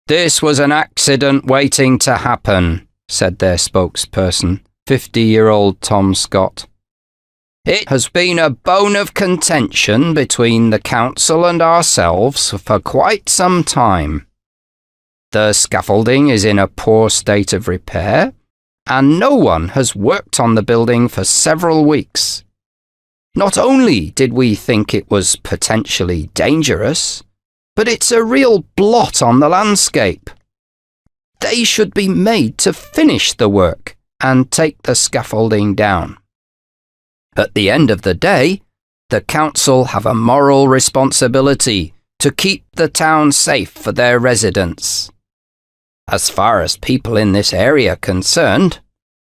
"This was an accident waiting to happen," said their spokesperson, 50-year-old Tom Scott. "It has been a bone of contention between the council and ourselves for quite some time. The scaffolding is in a poor state of repair, and no one has worked on the building for several weeks. Not only did we think it was potentially dangerous, but it's a real blot on the landscape. They should be made to finish the work and take the scaffolding down. At the end of the day, the council have a moral responsibility to keep the town safe for their residents. As far as people in this area are concerned,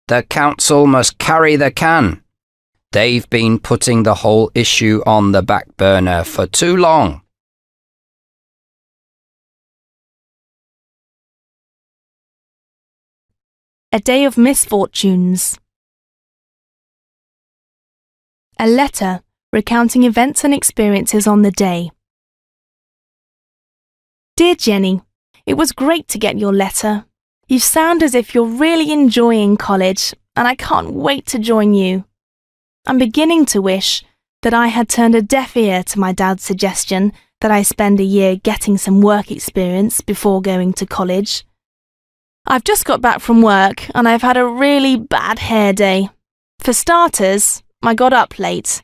the council must carry the can. They've been putting the whole issue on the back burner for too long." A day of misfortunes. A letter recounting events and experiences on the day. Dear Jenny, it was great to get your letter. You sound as if you're really enjoying college, and I can't wait to join you. I'm beginning to wish that I had turned a deaf ear to my dad's suggestion that I spend a year getting some work experience before going to college. I've just got back from work and I've had a really bad hair day. For starters, I got up late.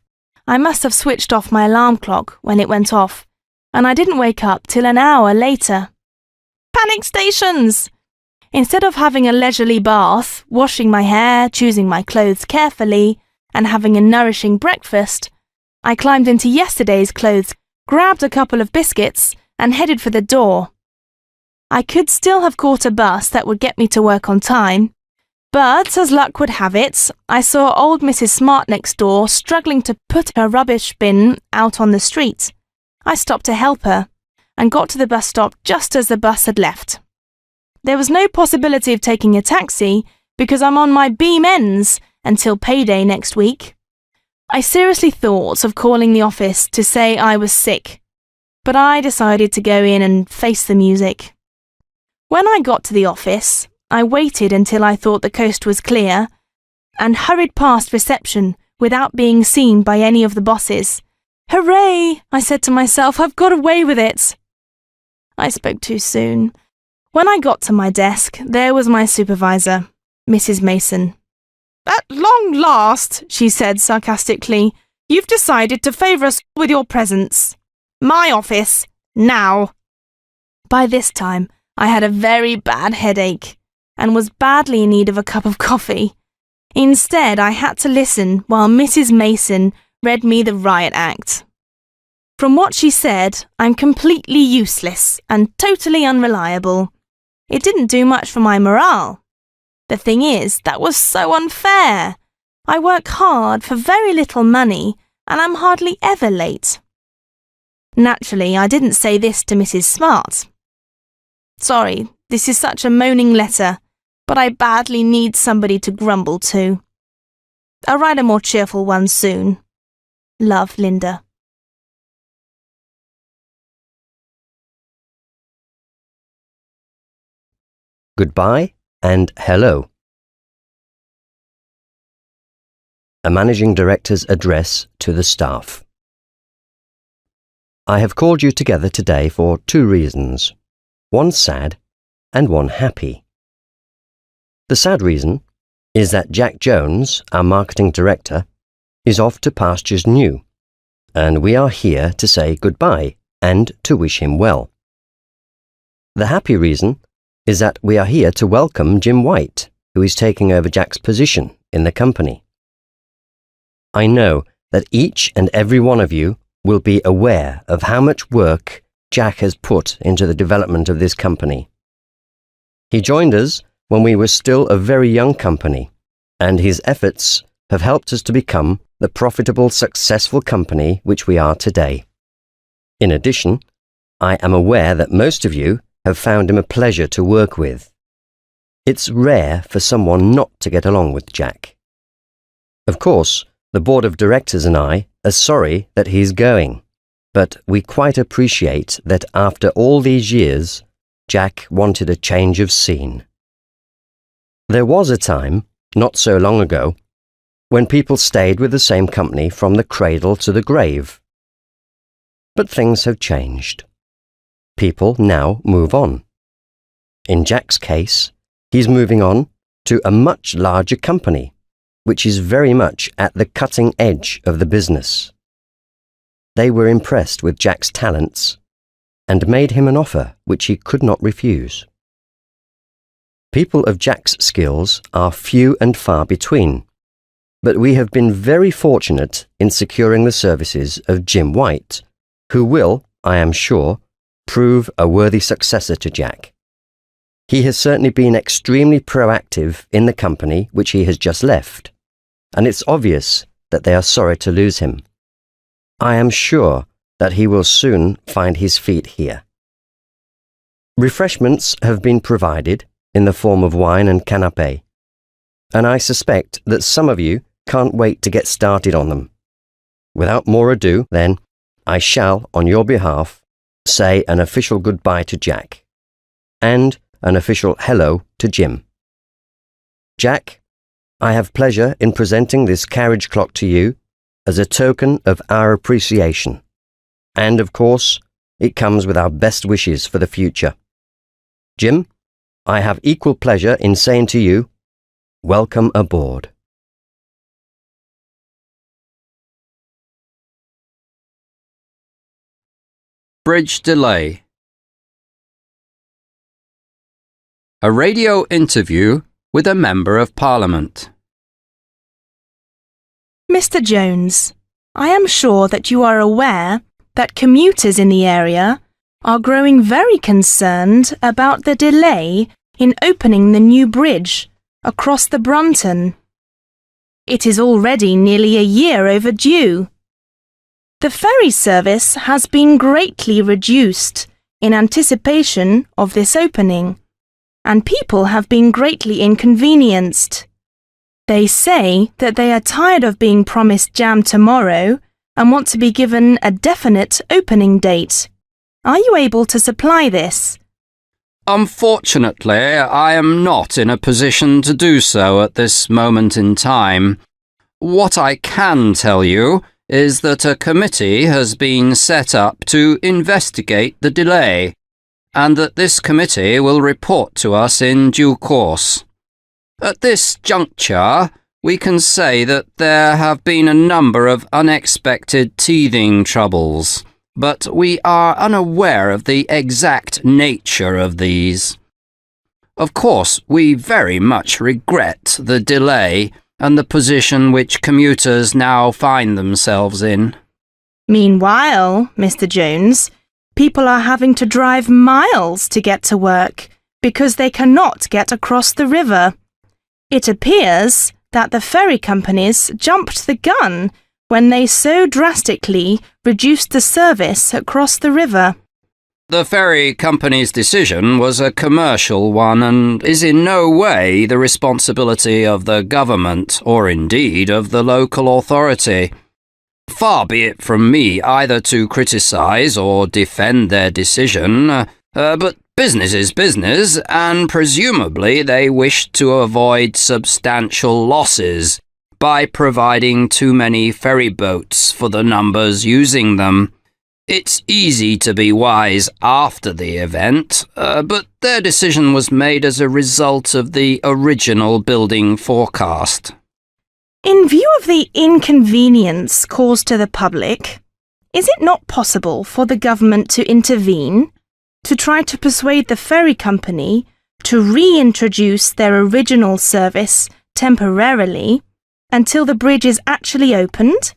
I must have switched off my alarm clock when it went off, and I didn't wake up till an hour later. Panic stations! Instead of having a leisurely bath, washing my hair, choosing my clothes carefully, and having a nourishing breakfast, I climbed into yesterday's clothes, grabbed a couple of biscuits, and headed for the door. I could still have caught a bus that would get me to work on time, but as luck would have it, I saw old Mrs. Smart next door struggling to put her rubbish bin out on the street. I stopped to help her, and got to the bus stop just as the bus had left. There was no possibility of taking a taxi because I'm on my beam ends until payday next week. I seriously thought of calling the office to say I was sick, but I decided to go in and face the music. When I got to the office, I waited until I thought the coast was clear and hurried past reception without being seen by any of the bosses. Hooray! I said to myself, I've got away with it. I spoke too soon. When I got to my desk, there was my supervisor, Mrs. Mason. At long last, she said sarcastically, you've decided to favour us with your presence. My office, now. By this time, I had a very bad headache and was badly in need of a cup of coffee. Instead, I had to listen while Mrs. Mason read me the riot act. From what she said, I'm completely useless and totally unreliable. It didn't do much for my morale. The thing is, that was so unfair. I work hard for very little money and I'm hardly ever late. Naturally, I didn't say this to Mrs. Smart. Sorry, this is such a moaning letter, but I badly need somebody to grumble to. I'll write a more cheerful one soon. Love, Linda. Goodbye and hello. A managing director's address to the staff. I have called you together today for two reasons, one sad and one happy. The sad reason is that Jack Jones, our marketing director, is off to pastures new, and we are here to say goodbye and to wish him well. The happy reason is that we are here to welcome Jim White, who is taking over Jack's position in the company. I know that each and every one of you will be aware of how much work Jack has put into the development of this company. He joined us when we were still a very young company, and his efforts have helped us to become the profitable, successful company which we are today. In addition, I am aware that most of you have found him a pleasure to work with. It's rare for someone not to get along with Jack. Of course, the board of directors and I are sorry that he's going, but we quite appreciate that after all these years, Jack wanted a change of scene. There was a time, not so long ago, when people stayed with the same company from the cradle to the grave. But things have changed. People now move on. In Jack's case, he's moving on to a much larger company, which is very much at the cutting edge of the business. They were impressed with Jack's talents and made him an offer which he could not refuse. People of Jack's skills are few and far between, but we have been very fortunate in securing the services of Jim White, who will, I am sure, prove a worthy successor to Jack. He has certainly been extremely proactive in the company which he has just left, and it's obvious that they are sorry to lose him. I am sure that he will soon find his feet here. Refreshments have been provided in the form of wine and canapé, and I suspect that some of you can't wait to get started on them. Without more ado, then, I shall, on your behalf, say an official goodbye to Jack and an official hello to Jim. Jack, I have pleasure in presenting this carriage clock to you as a token of our appreciation. And of course, it comes with our best wishes for the future. Jim, I have equal pleasure in saying to you, welcome aboard. Bridge delay. A radio interview with a Member of Parliament. Mr. Jones, I am sure that you are aware that commuters in the area are growing very concerned about the delay in opening the new bridge across the Brunton. It is already nearly a year overdue. The ferry service has been greatly reduced in anticipation of this opening, and people have been greatly inconvenienced. They say that they are tired of being promised jam tomorrow and want to be given a definite opening date. Are you able to supply this? Unfortunately, I am not in a position to do so at this moment in time. What I can tell you is that a committee has been set up to investigate the delay, and that this committee will report to us in due course. At this juncture, we can say that there have been a number of unexpected teething troubles, but we are unaware of the exact nature of these. Of course, we very much regret the delay and the position which commuters now find themselves in. Meanwhile, Mr. Jones, people are having to drive miles to get to work because they cannot get across the river. It appears that the ferry companies jumped the gun when they so drastically reduced the service across the river. The ferry company's decision was a commercial one and is in no way the responsibility of the government or indeed of the local authority. Far be it from me either to criticise or defend their decision, but business is business, and presumably they wished to avoid substantial losses by providing too many ferry boats for the numbers using them. It's easy to be wise after the event, but their decision was made as a result of the original building forecast. In view of the inconvenience caused to the public, is it not possible for the government to intervene to try to persuade the ferry company to reintroduce their original service temporarily until the bridge is actually opened?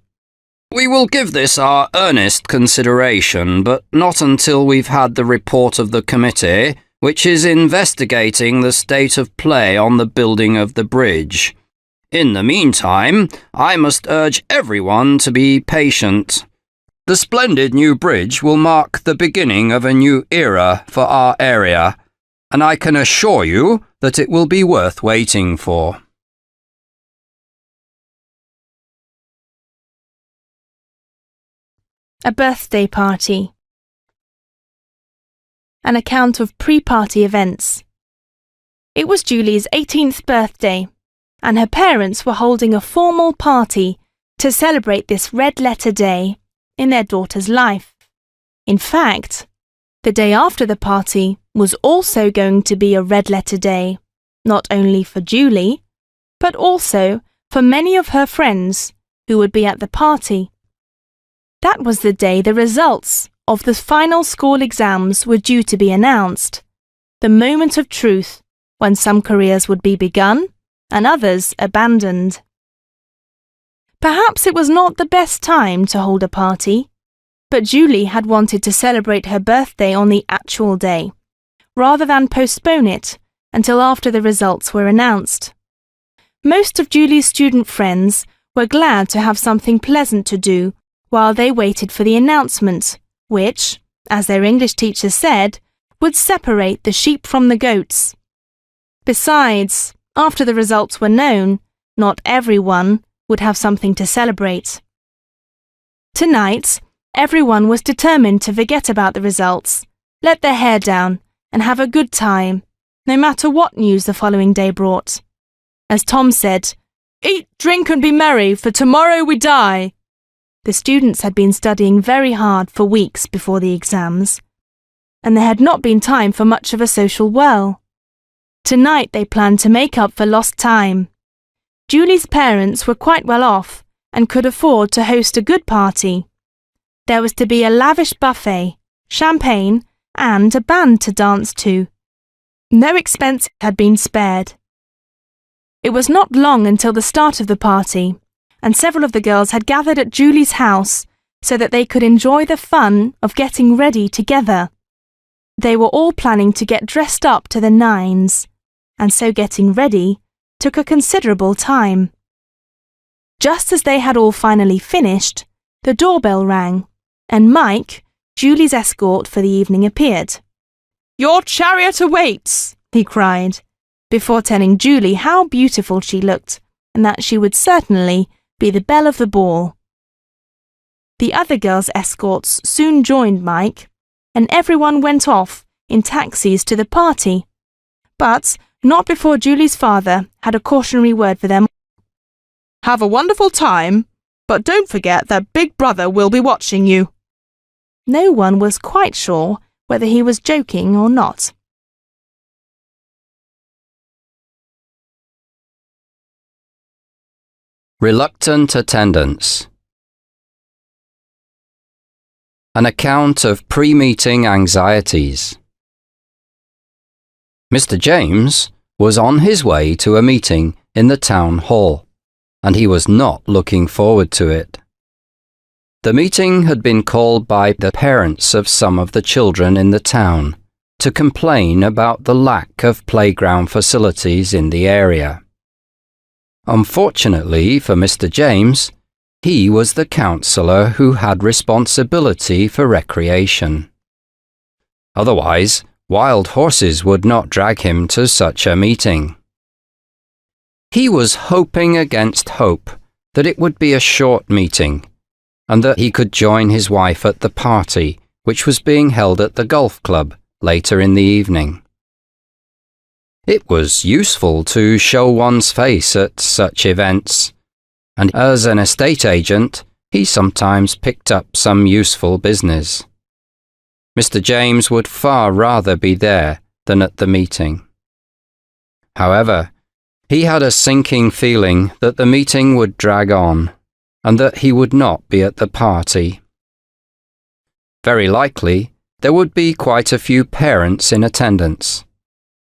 We will give this our earnest consideration, but not until we've had the report of the committee, which is investigating the state of play on the building of the bridge. In the meantime, I must urge everyone to be patient. The splendid new bridge will mark the beginning of a new era for our area, and I can assure you that it will be worth waiting for. A birthday party. An account of pre-party events. It was Julie's 18th birthday, and her parents were holding a formal party to celebrate this red-letter day in their daughter's life. In fact, the day after the party was also going to be a red-letter day, not only for Julie, but also for many of her friends who would be at the party. That was the day the results of the final school exams were due to be announced, the moment of truth when some careers would be begun and others abandoned. Perhaps it was not the best time to hold a party, but Julie had wanted to celebrate her birthday on the actual day, rather than postpone it until after the results were announced. Most of Julie's student friends were glad to have something pleasant to do while they waited for the announcement, which, as their English teacher said, would separate the sheep from the goats. Besides, after the results were known, not everyone would have something to celebrate. Tonight, Everyone was determined to forget about the results, let their hair down, and have a good time, no matter what news the following day brought. As Tom said, "Eat, drink and be merry, for tomorrow we die." The students had been studying very hard for weeks before the exams, and there had not been time for much of a social whirl. Tonight they planned to make up for lost time. Julie's parents were quite well off and could afford to host a good party. There was to be a lavish buffet, champagne, and a band to dance to. No expense had been spared. It was not long until the start of the party, and several of the girls had gathered at Julie's house so that they could enjoy the fun of getting ready together. They were all planning to get dressed up to the nines, and so getting ready took a considerable time. Just as they had all finally finished, the doorbell rang, and Mike, Julie's escort for the evening, appeared. "Your chariot awaits," he cried, before telling Julie how beautiful she looked and that she would certainly be the belle of the ball. The other girls' escorts soon joined Mike, and everyone went off in taxis to the party, but not before Julie's father had a cautionary word for them. "Have a wonderful time, but don't forget that Big Brother will be watching you." No one was quite sure whether he was joking or not. Reluctant attendance. An account of pre-meeting anxieties. Mr. James was on his way to a meeting in the town hall, and he was not looking forward to it. The meeting had been called by the parents of some of the children in the town to complain about the lack of playground facilities in the area. Unfortunately for Mr. James, he was the counsellor who had responsibility for recreation. Otherwise, wild horses would not drag him to such a meeting. He was hoping against hope that it would be a short meeting, and that he could join his wife at the party, which was being held at the golf club later in the evening. It was useful to show one's face at such events, and as an estate agent, he sometimes picked up some useful business. Mr. James would far rather be there than at the meeting. However, he had a sinking feeling that the meeting would drag on, and that he would not be at the party. Very likely, there would be quite a few parents in attendance,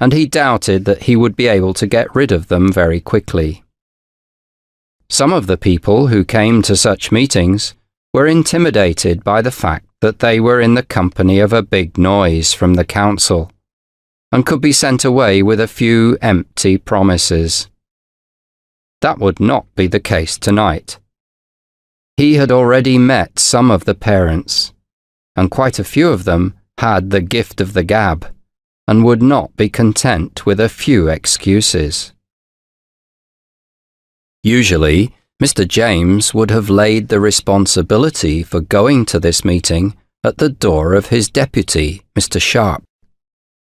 and he doubted that he would be able to get rid of them very quickly. Some of the people who came to such meetings were intimidated by the fact that they were in the company of a big noise from the council, and could be sent away with a few empty promises. That would not be the case tonight. He had already met some of the parents, and quite a few of them had the gift of the gab, and would not be content with a few excuses. Usually, Mr. James would have laid the responsibility for going to this meeting at the door of his deputy, Mr. Sharp.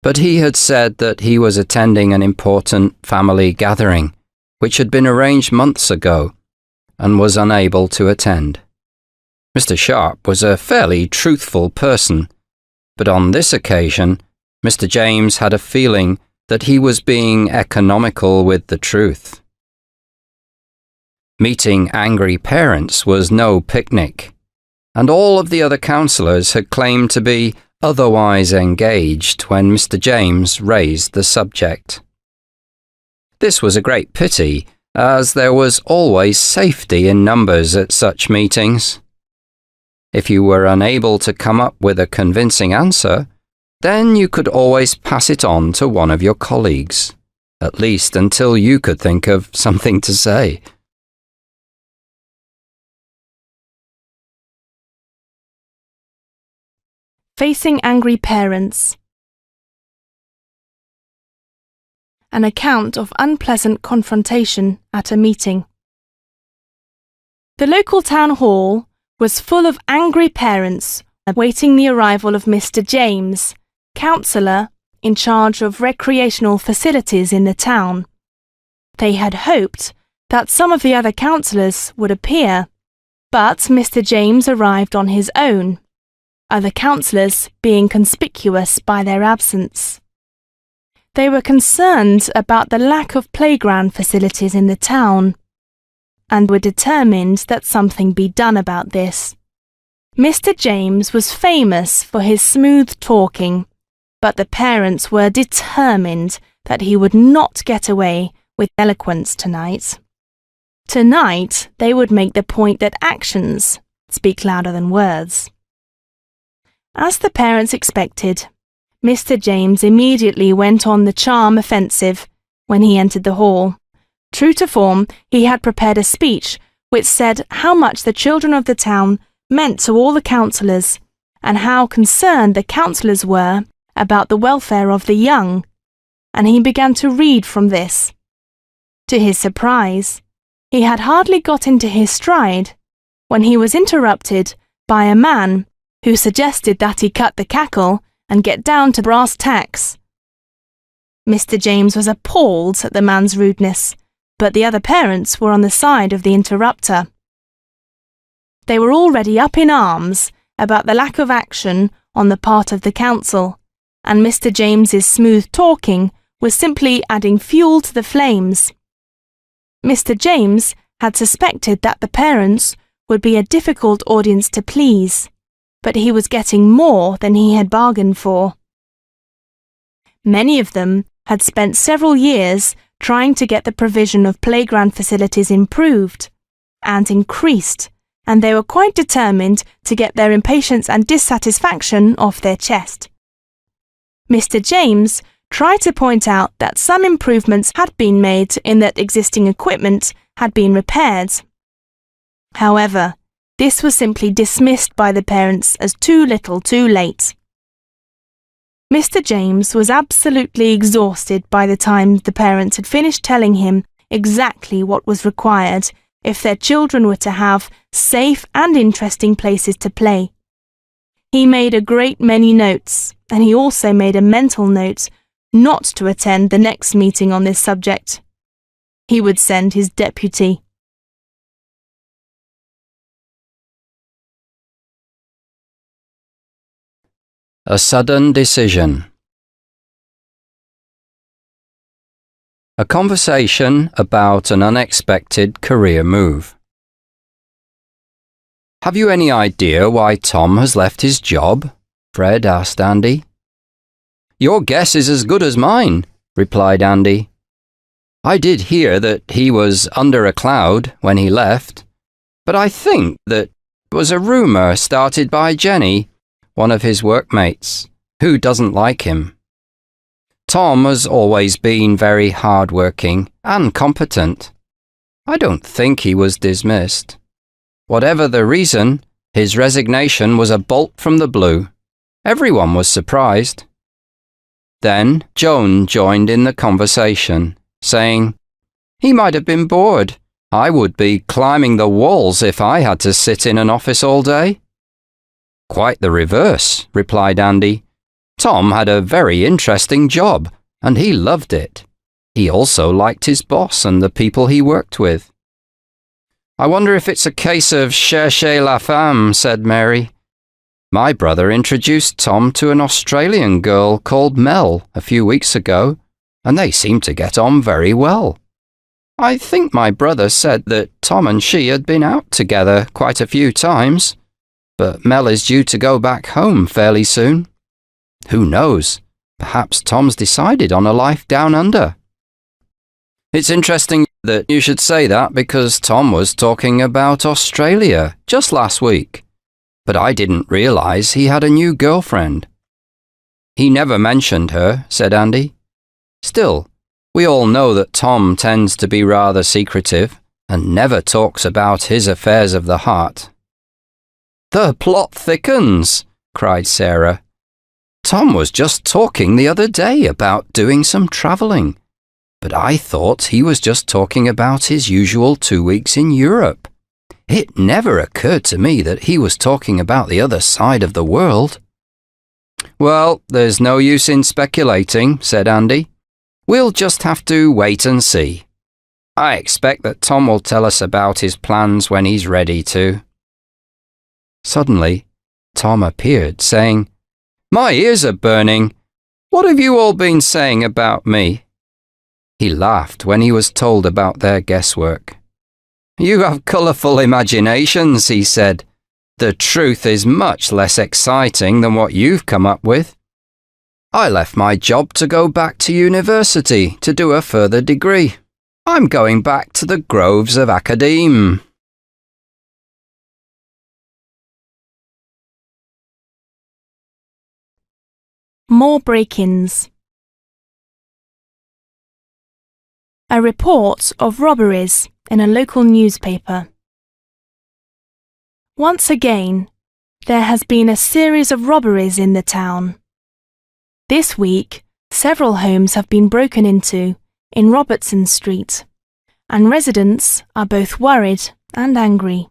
But he had said that he was attending an important family gathering, which had been arranged months ago, and was unable to attend. Mr. Sharp was a fairly truthful person, but on this occasion, Mr. James had a feeling that he was being economical with the truth. Meeting angry parents was no picnic, and all of the other councillors had claimed to be otherwise engaged when Mr. James raised the subject. This was a great pity, as there was always safety in numbers at such meetings. If you were unable to come up with a convincing answer, then you could always pass it on to one of your colleagues, at least until you could think of something to say. Facing angry parents. An account of unpleasant confrontation at a meeting. The local town hall was full of angry parents awaiting the arrival of Mr. James, councillor in charge of recreational facilities in the town. They had hoped that some of the other councillors would appear, but Mr. James arrived on his own, other councillors being conspicuous by their absence. They were concerned about the lack of playground facilities in the town, and were determined that something be done about this. Mr. James was famous for his smooth talking, but the parents were determined that he would not get away with eloquence tonight. Tonight, they would make the point that actions speak louder than words. As the parents expected, Mr. James immediately went on the charm offensive when he entered the hall. True to form, he had prepared a speech which said how much the children of the town meant to all the councillors, and how concerned the councillors were about the welfare of the young, and he began to read from this. To his surprise, he had hardly got into his stride when he was interrupted by a man who suggested that he cut the cackle and get down to brass tacks. Mr. James was appalled at the man's rudeness, but the other parents were on the side of the interrupter. They were already up in arms about the lack of action on the part of the council, and Mr. James's smooth talking was simply adding fuel to the flames. Mr. James had suspected that the parents would be a difficult audience to please, but he was getting more than he had bargained for. Many of them had spent several years trying to get the provision of playground facilities improved and increased, and they were quite determined to get their impatience and dissatisfaction off their chest. Mr. James tried to point out that some improvements had been made in that existing equipment had been repaired. However, this was simply dismissed by the parents as too little too late. Mr. James was absolutely exhausted by the time the parents had finished telling him exactly what was required if their children were to have safe and interesting places to play. He made a great many notes, and he also made a mental note not to attend the next meeting on this subject. He would send his deputy. A sudden decision. A conversation about an unexpected career move. Have you any idea why Tom has left his job? Fred asked Andy. Your guess is as good as mine, replied Andy. I did hear that he was under a cloud when he left, but I think that it was a rumour started by Jenny, one of his workmates, who doesn't like him. Tom has always been very hard-working and competent. I don't think he was dismissed. Whatever the reason, his resignation was a bolt from the blue. Everyone was surprised. Then Joan joined in the conversation, saying, "He might have been bored. I would be climbing the walls if I had to sit in an office all day." "Quite the reverse," replied Andy. "Tom had a very interesting job, and he loved it. He also liked his boss and the people he worked with." "I wonder if it's a case of chercher la femme," said Mary. "My brother introduced Tom to an Australian girl called Mel a few weeks ago, and they seemed to get on very well. I think my brother said that Tom and she had been out together quite a few times, but Mel is due to go back home fairly soon. Who knows? Perhaps Tom's decided on a life down under." "It's interesting that you should say that because Tom was talking about Australia just last week, but I didn't realise he had a new girlfriend." "He never mentioned her," said Andy. "Still, we all know that Tom tends to be rather secretive and never talks about his affairs of the heart." "The plot thickens," cried Sarah. "Tom was just talking the other day about doing some travelling, but I thought he was just talking about his usual 2 weeks in Europe. It never occurred to me that he was talking about the other side of the world. Well, there's no use in speculating, said Andy. We'll just have to wait and see. I expect that Tom will tell us about his plans when he's ready to. Suddenly, Tom appeared, saying, My ears are burning. What have you all been saying about me? He laughed when he was told about their guesswork. You have colourful imaginations, he said. The truth is much less exciting than what you've come up with. I left my job to go back to university to do a further degree. I'm going back to the groves of academe. More break-ins. A report of robberies in a local newspaper. Once again, there has been a series of robberies in the town. This week, several homes have been broken into in Robertson Street, and residents are both worried and angry.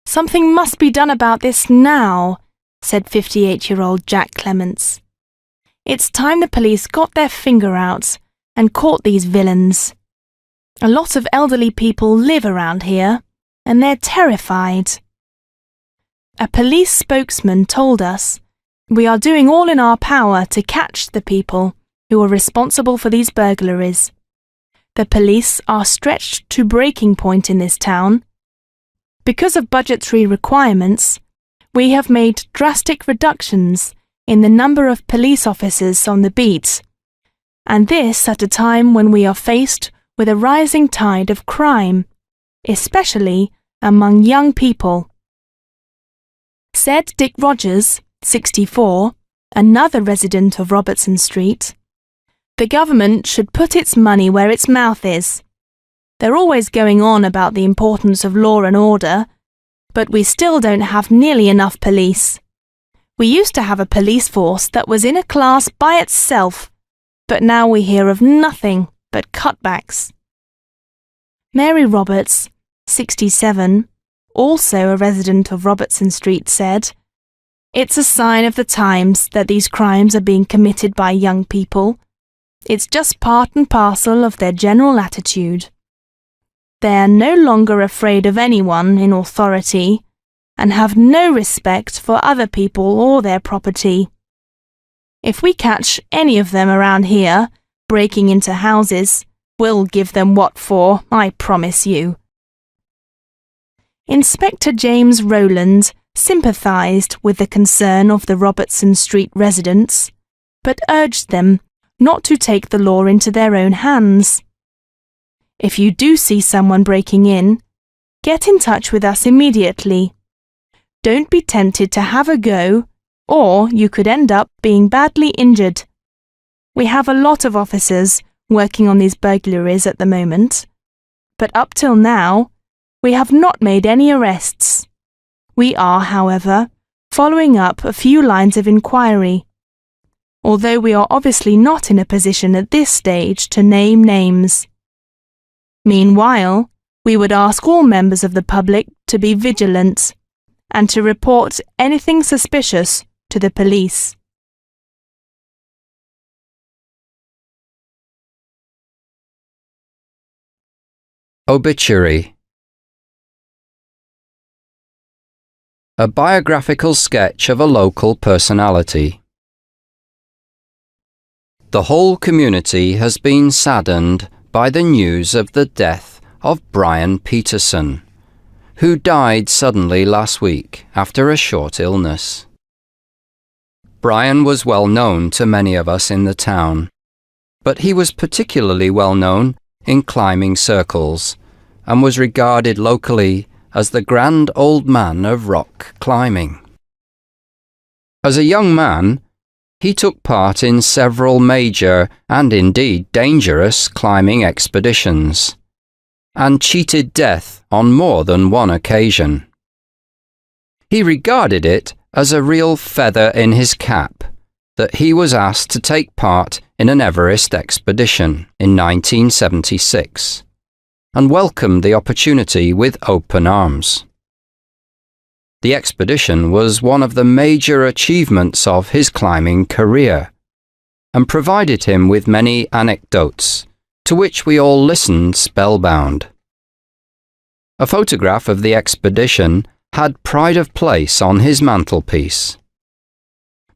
Something must be done about this now, said 58-year-old Jack Clements. It's time the police got their finger out and caught these villains. A lot of elderly people live around here, and they're terrified. A police spokesman told us, We are doing all in our power to catch the people who are responsible for these burglaries. The police are stretched to breaking point in this town. Because of budgetary requirements, we have made drastic reductions in the number of police officers on the beat, and this at a time when we are faced with a rising tide of crime, especially among young people. Said Dick Rogers, 64, another resident of Robertson Street, the government should put its money where its mouth is. They're always going on about the importance of law and order, but we still don't have nearly enough police. We used to have a police force that was in a class by itself, but now we hear of nothing but cutbacks. Mary Roberts, 67, also a resident of Robertson Street, said, It's a sign of the times that these crimes are being committed by young people. It's just part and parcel of their general attitude. They're no longer afraid of anyone in authority and have no respect for other people or their property. If we catch any of them around here breaking into houses, we'll give them what for, I promise you. Inspector James Rowland sympathised with the concern of the Robertson Street residents, but urged them not to take the law into their own hands. If you do see someone breaking in, get in touch with us immediately. Don't be tempted to have a go, or you could end up being badly injured. We have a lot of officers working on these burglaries at the moment, but up till now, we have not made any arrests. We are, however, following up a few lines of inquiry, although we are obviously not in a position at this stage to name names. Meanwhile, we would ask all members of the public to be vigilant and to report anything suspicious to the police. Obituary. A biographical sketch of a local personality. The whole community has been saddened by the news of the death of Brian Peterson, who died suddenly last week after a short illness. Brian was well known to many of us in the town, but he was particularly well known in climbing circles and was regarded locally as the grand old man of rock climbing. As a young man, he took part in several major and indeed dangerous climbing expeditions, and cheated death on more than one occasion. He regarded it as a real feather in his cap that he was asked to take part in an Everest expedition in 1976, and welcomed the opportunity with open arms. The expedition was one of the major achievements of his climbing career, and provided him with many anecdotes, to which we all listened spellbound. A photograph of the expedition had pride of place on his mantelpiece.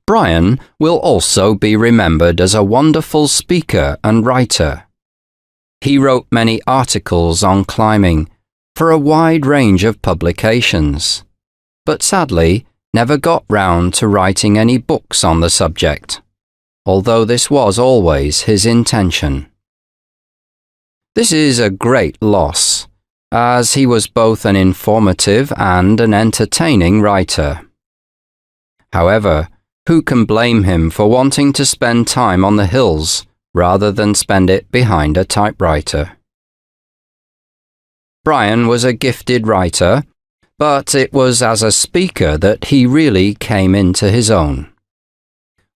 Brian will also be remembered as a wonderful speaker and writer. He wrote many articles on climbing for a wide range of publications, but sadly never got round to writing any books on the subject, although this was always his intention. This is a great loss, as he was both an informative and an entertaining writer. However, who can blame him for wanting to spend time on the hills rather than spend it behind a typewriter? Brian was a gifted writer, but it was as a speaker that he really came into his own.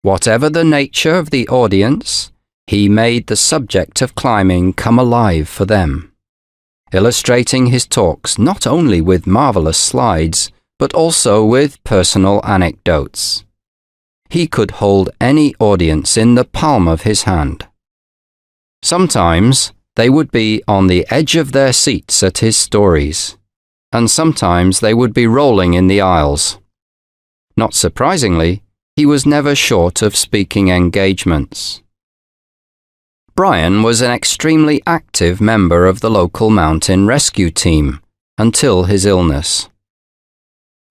Whatever the nature of the audience, he made the subject of climbing come alive for them, illustrating his talks not only with marvelous slides, but also with personal anecdotes. He could hold any audience in the palm of his hand. Sometimes they would be on the edge of their seats at his stories, and sometimes they would be rolling in the aisles. Not surprisingly, he was never short of speaking engagements. Brian was an extremely active member of the local mountain rescue team until his illness.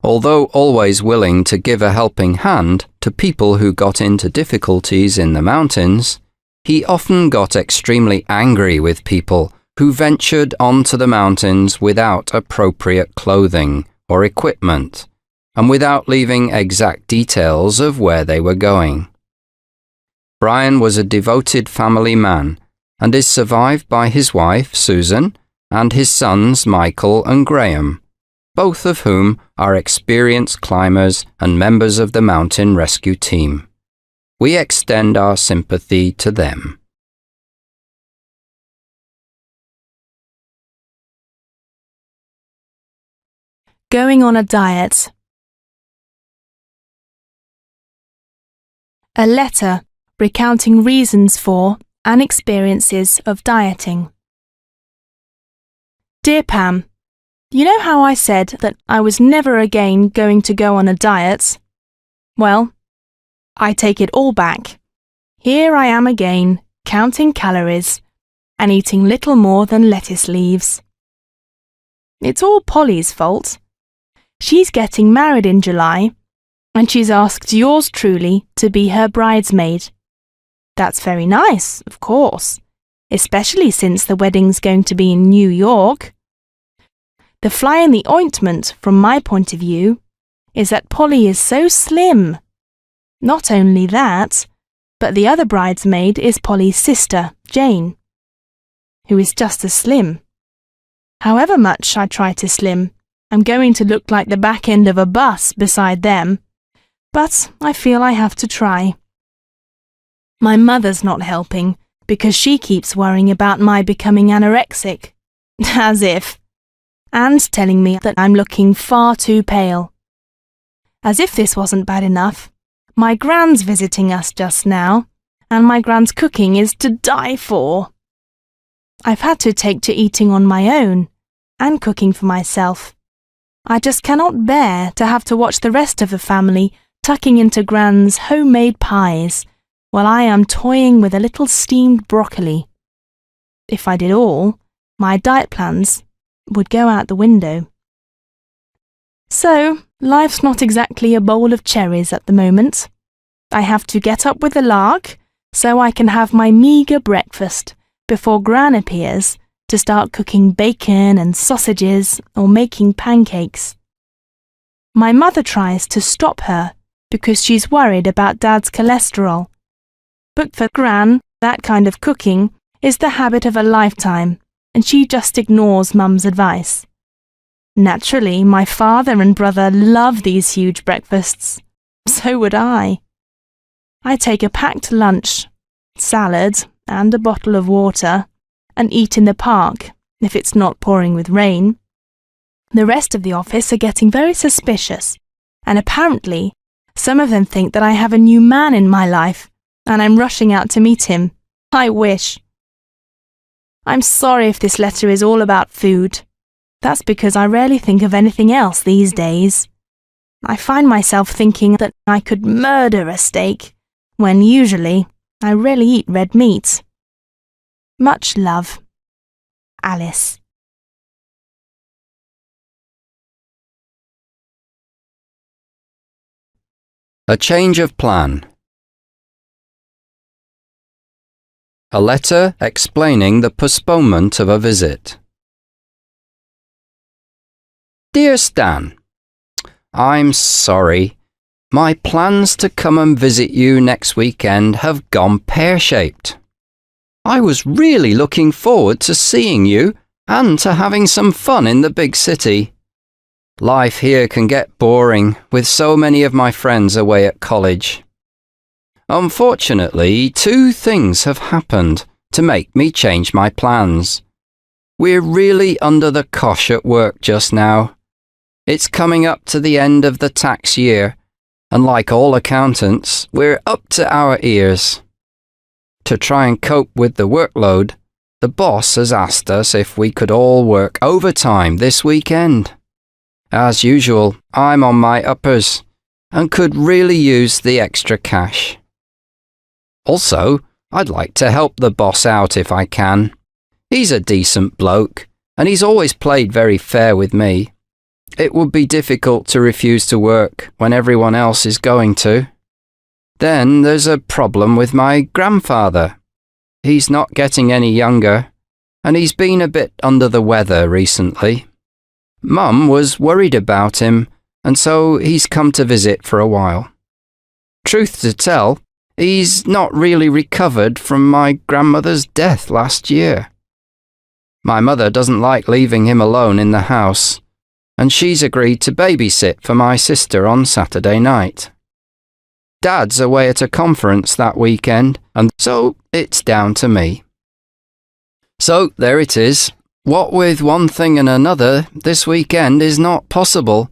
Although always willing to give a helping hand to people who got into difficulties in the mountains, he often got extremely angry with people who ventured onto the mountains without appropriate clothing or equipment, and without leaving exact details of where they were going. Brian was a devoted family man and is survived by his wife, Susan, and his sons, Michael and Graham, both of whom are experienced climbers and members of the mountain rescue team. We extend our sympathy to them. Going on a diet. A letter recounting reasons for and experiences of dieting. Dear Pam, you know how I said that I was never again going to go on a diet? Well, I take it all back. Here I am again, counting calories and eating little more than lettuce leaves. It's all Polly's fault. She's getting married in July, and she's asked yours truly to be her bridesmaid. That's very nice, of course, especially since the wedding's going to be in New York. The fly in the ointment, from my point of view, is that Polly is so slim. Not only that, but the other bridesmaid is Polly's sister, Jane, who is just as slim. However much I try to slim, I'm going to look like the back end of a bus beside them, but I feel I have to try. My mother's not helping because she keeps worrying about my becoming anorexic, as if, and telling me that I'm looking far too pale. As if this wasn't bad enough, my Gran's visiting us just now, and my Gran's cooking is to die for. I've had to take to eating on my own and cooking for myself. I just cannot bear to have to watch the rest of the family tucking into Gran's homemade pies while I am toying with a little steamed broccoli. If I did all, my diet plans would go out the window. So, life's not exactly a bowl of cherries at the moment. I have to get up with the lark so I can have my meagre breakfast before Gran appears to start cooking bacon and sausages or making pancakes. My mother tries to stop her because she's worried about Dad's cholesterol. But for Gran, that kind of cooking is the habit of a lifetime, and she just ignores Mum's advice. Naturally, my father and brother love these huge breakfasts. So would I. I take a packed lunch, salad, and a bottle of water, and eat in the park if it's not pouring with rain. The rest of the office are getting very suspicious, and apparently some of them think that I have a new man in my life, and I'm rushing out to meet him. I wish. I'm sorry if this letter is all about food. That's because I rarely think of anything else these days. I find myself thinking that I could murder a steak, when usually I rarely eat red meat. Much love. Alice. A change of plan. A letter explaining the postponement of a visit. Dear Stan, I'm sorry. My plans to come and visit you next weekend have gone pear-shaped. I was really looking forward to seeing you and to having some fun in the big city. Life here can get boring with so many of my friends away at college. Unfortunately, two things have happened to make me change my plans. We're really under the cosh at work just now. It's coming up to the end of the tax year, and like all accountants, we're up to our ears. To try and cope with the workload, the boss has asked us if we could all work overtime this weekend. As usual, I'm on my uppers and could really use the extra cash. Also, I'd like to help the boss out if I can. He's a decent bloke, and he's always played very fair with me. It would be difficult to refuse to work when everyone else is going to. Then there's a problem with my grandfather. He's not getting any younger, and he's been a bit under the weather recently. Mum was worried about him, and so he's come to visit for a while. Truth to tell, he's not really recovered from my grandmother's death last year. My mother doesn't like leaving him alone in the house, and she's agreed to babysit for my sister on Saturday night. Dad's away at a conference that weekend, and so it's down to me. So there it is. What with one thing and another, this weekend is not possible,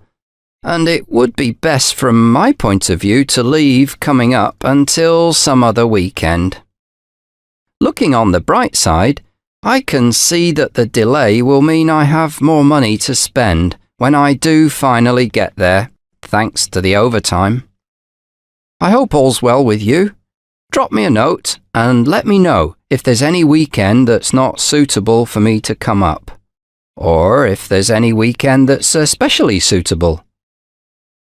and it would be best from my point of view to leave coming up until some other weekend. Looking on the bright side, I can see that the delay will mean I have more money to spend when I do finally get there, thanks to the overtime. I hope all's well with you. Drop me a note and let me know if there's any weekend that's not suitable for me to come up, or if there's any weekend that's especially suitable.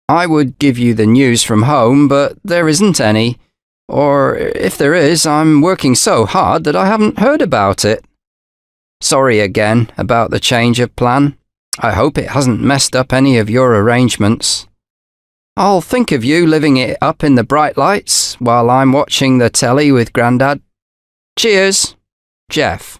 I would give you the news from home, but there isn't any, or if there is, I'm working so hard that I haven't heard about it. Sorry again about the change of plan. I hope it hasn't messed up any of your arrangements. I'll think of you living it up in the bright lights while I'm watching the telly with Grandad. Cheers, Jeff.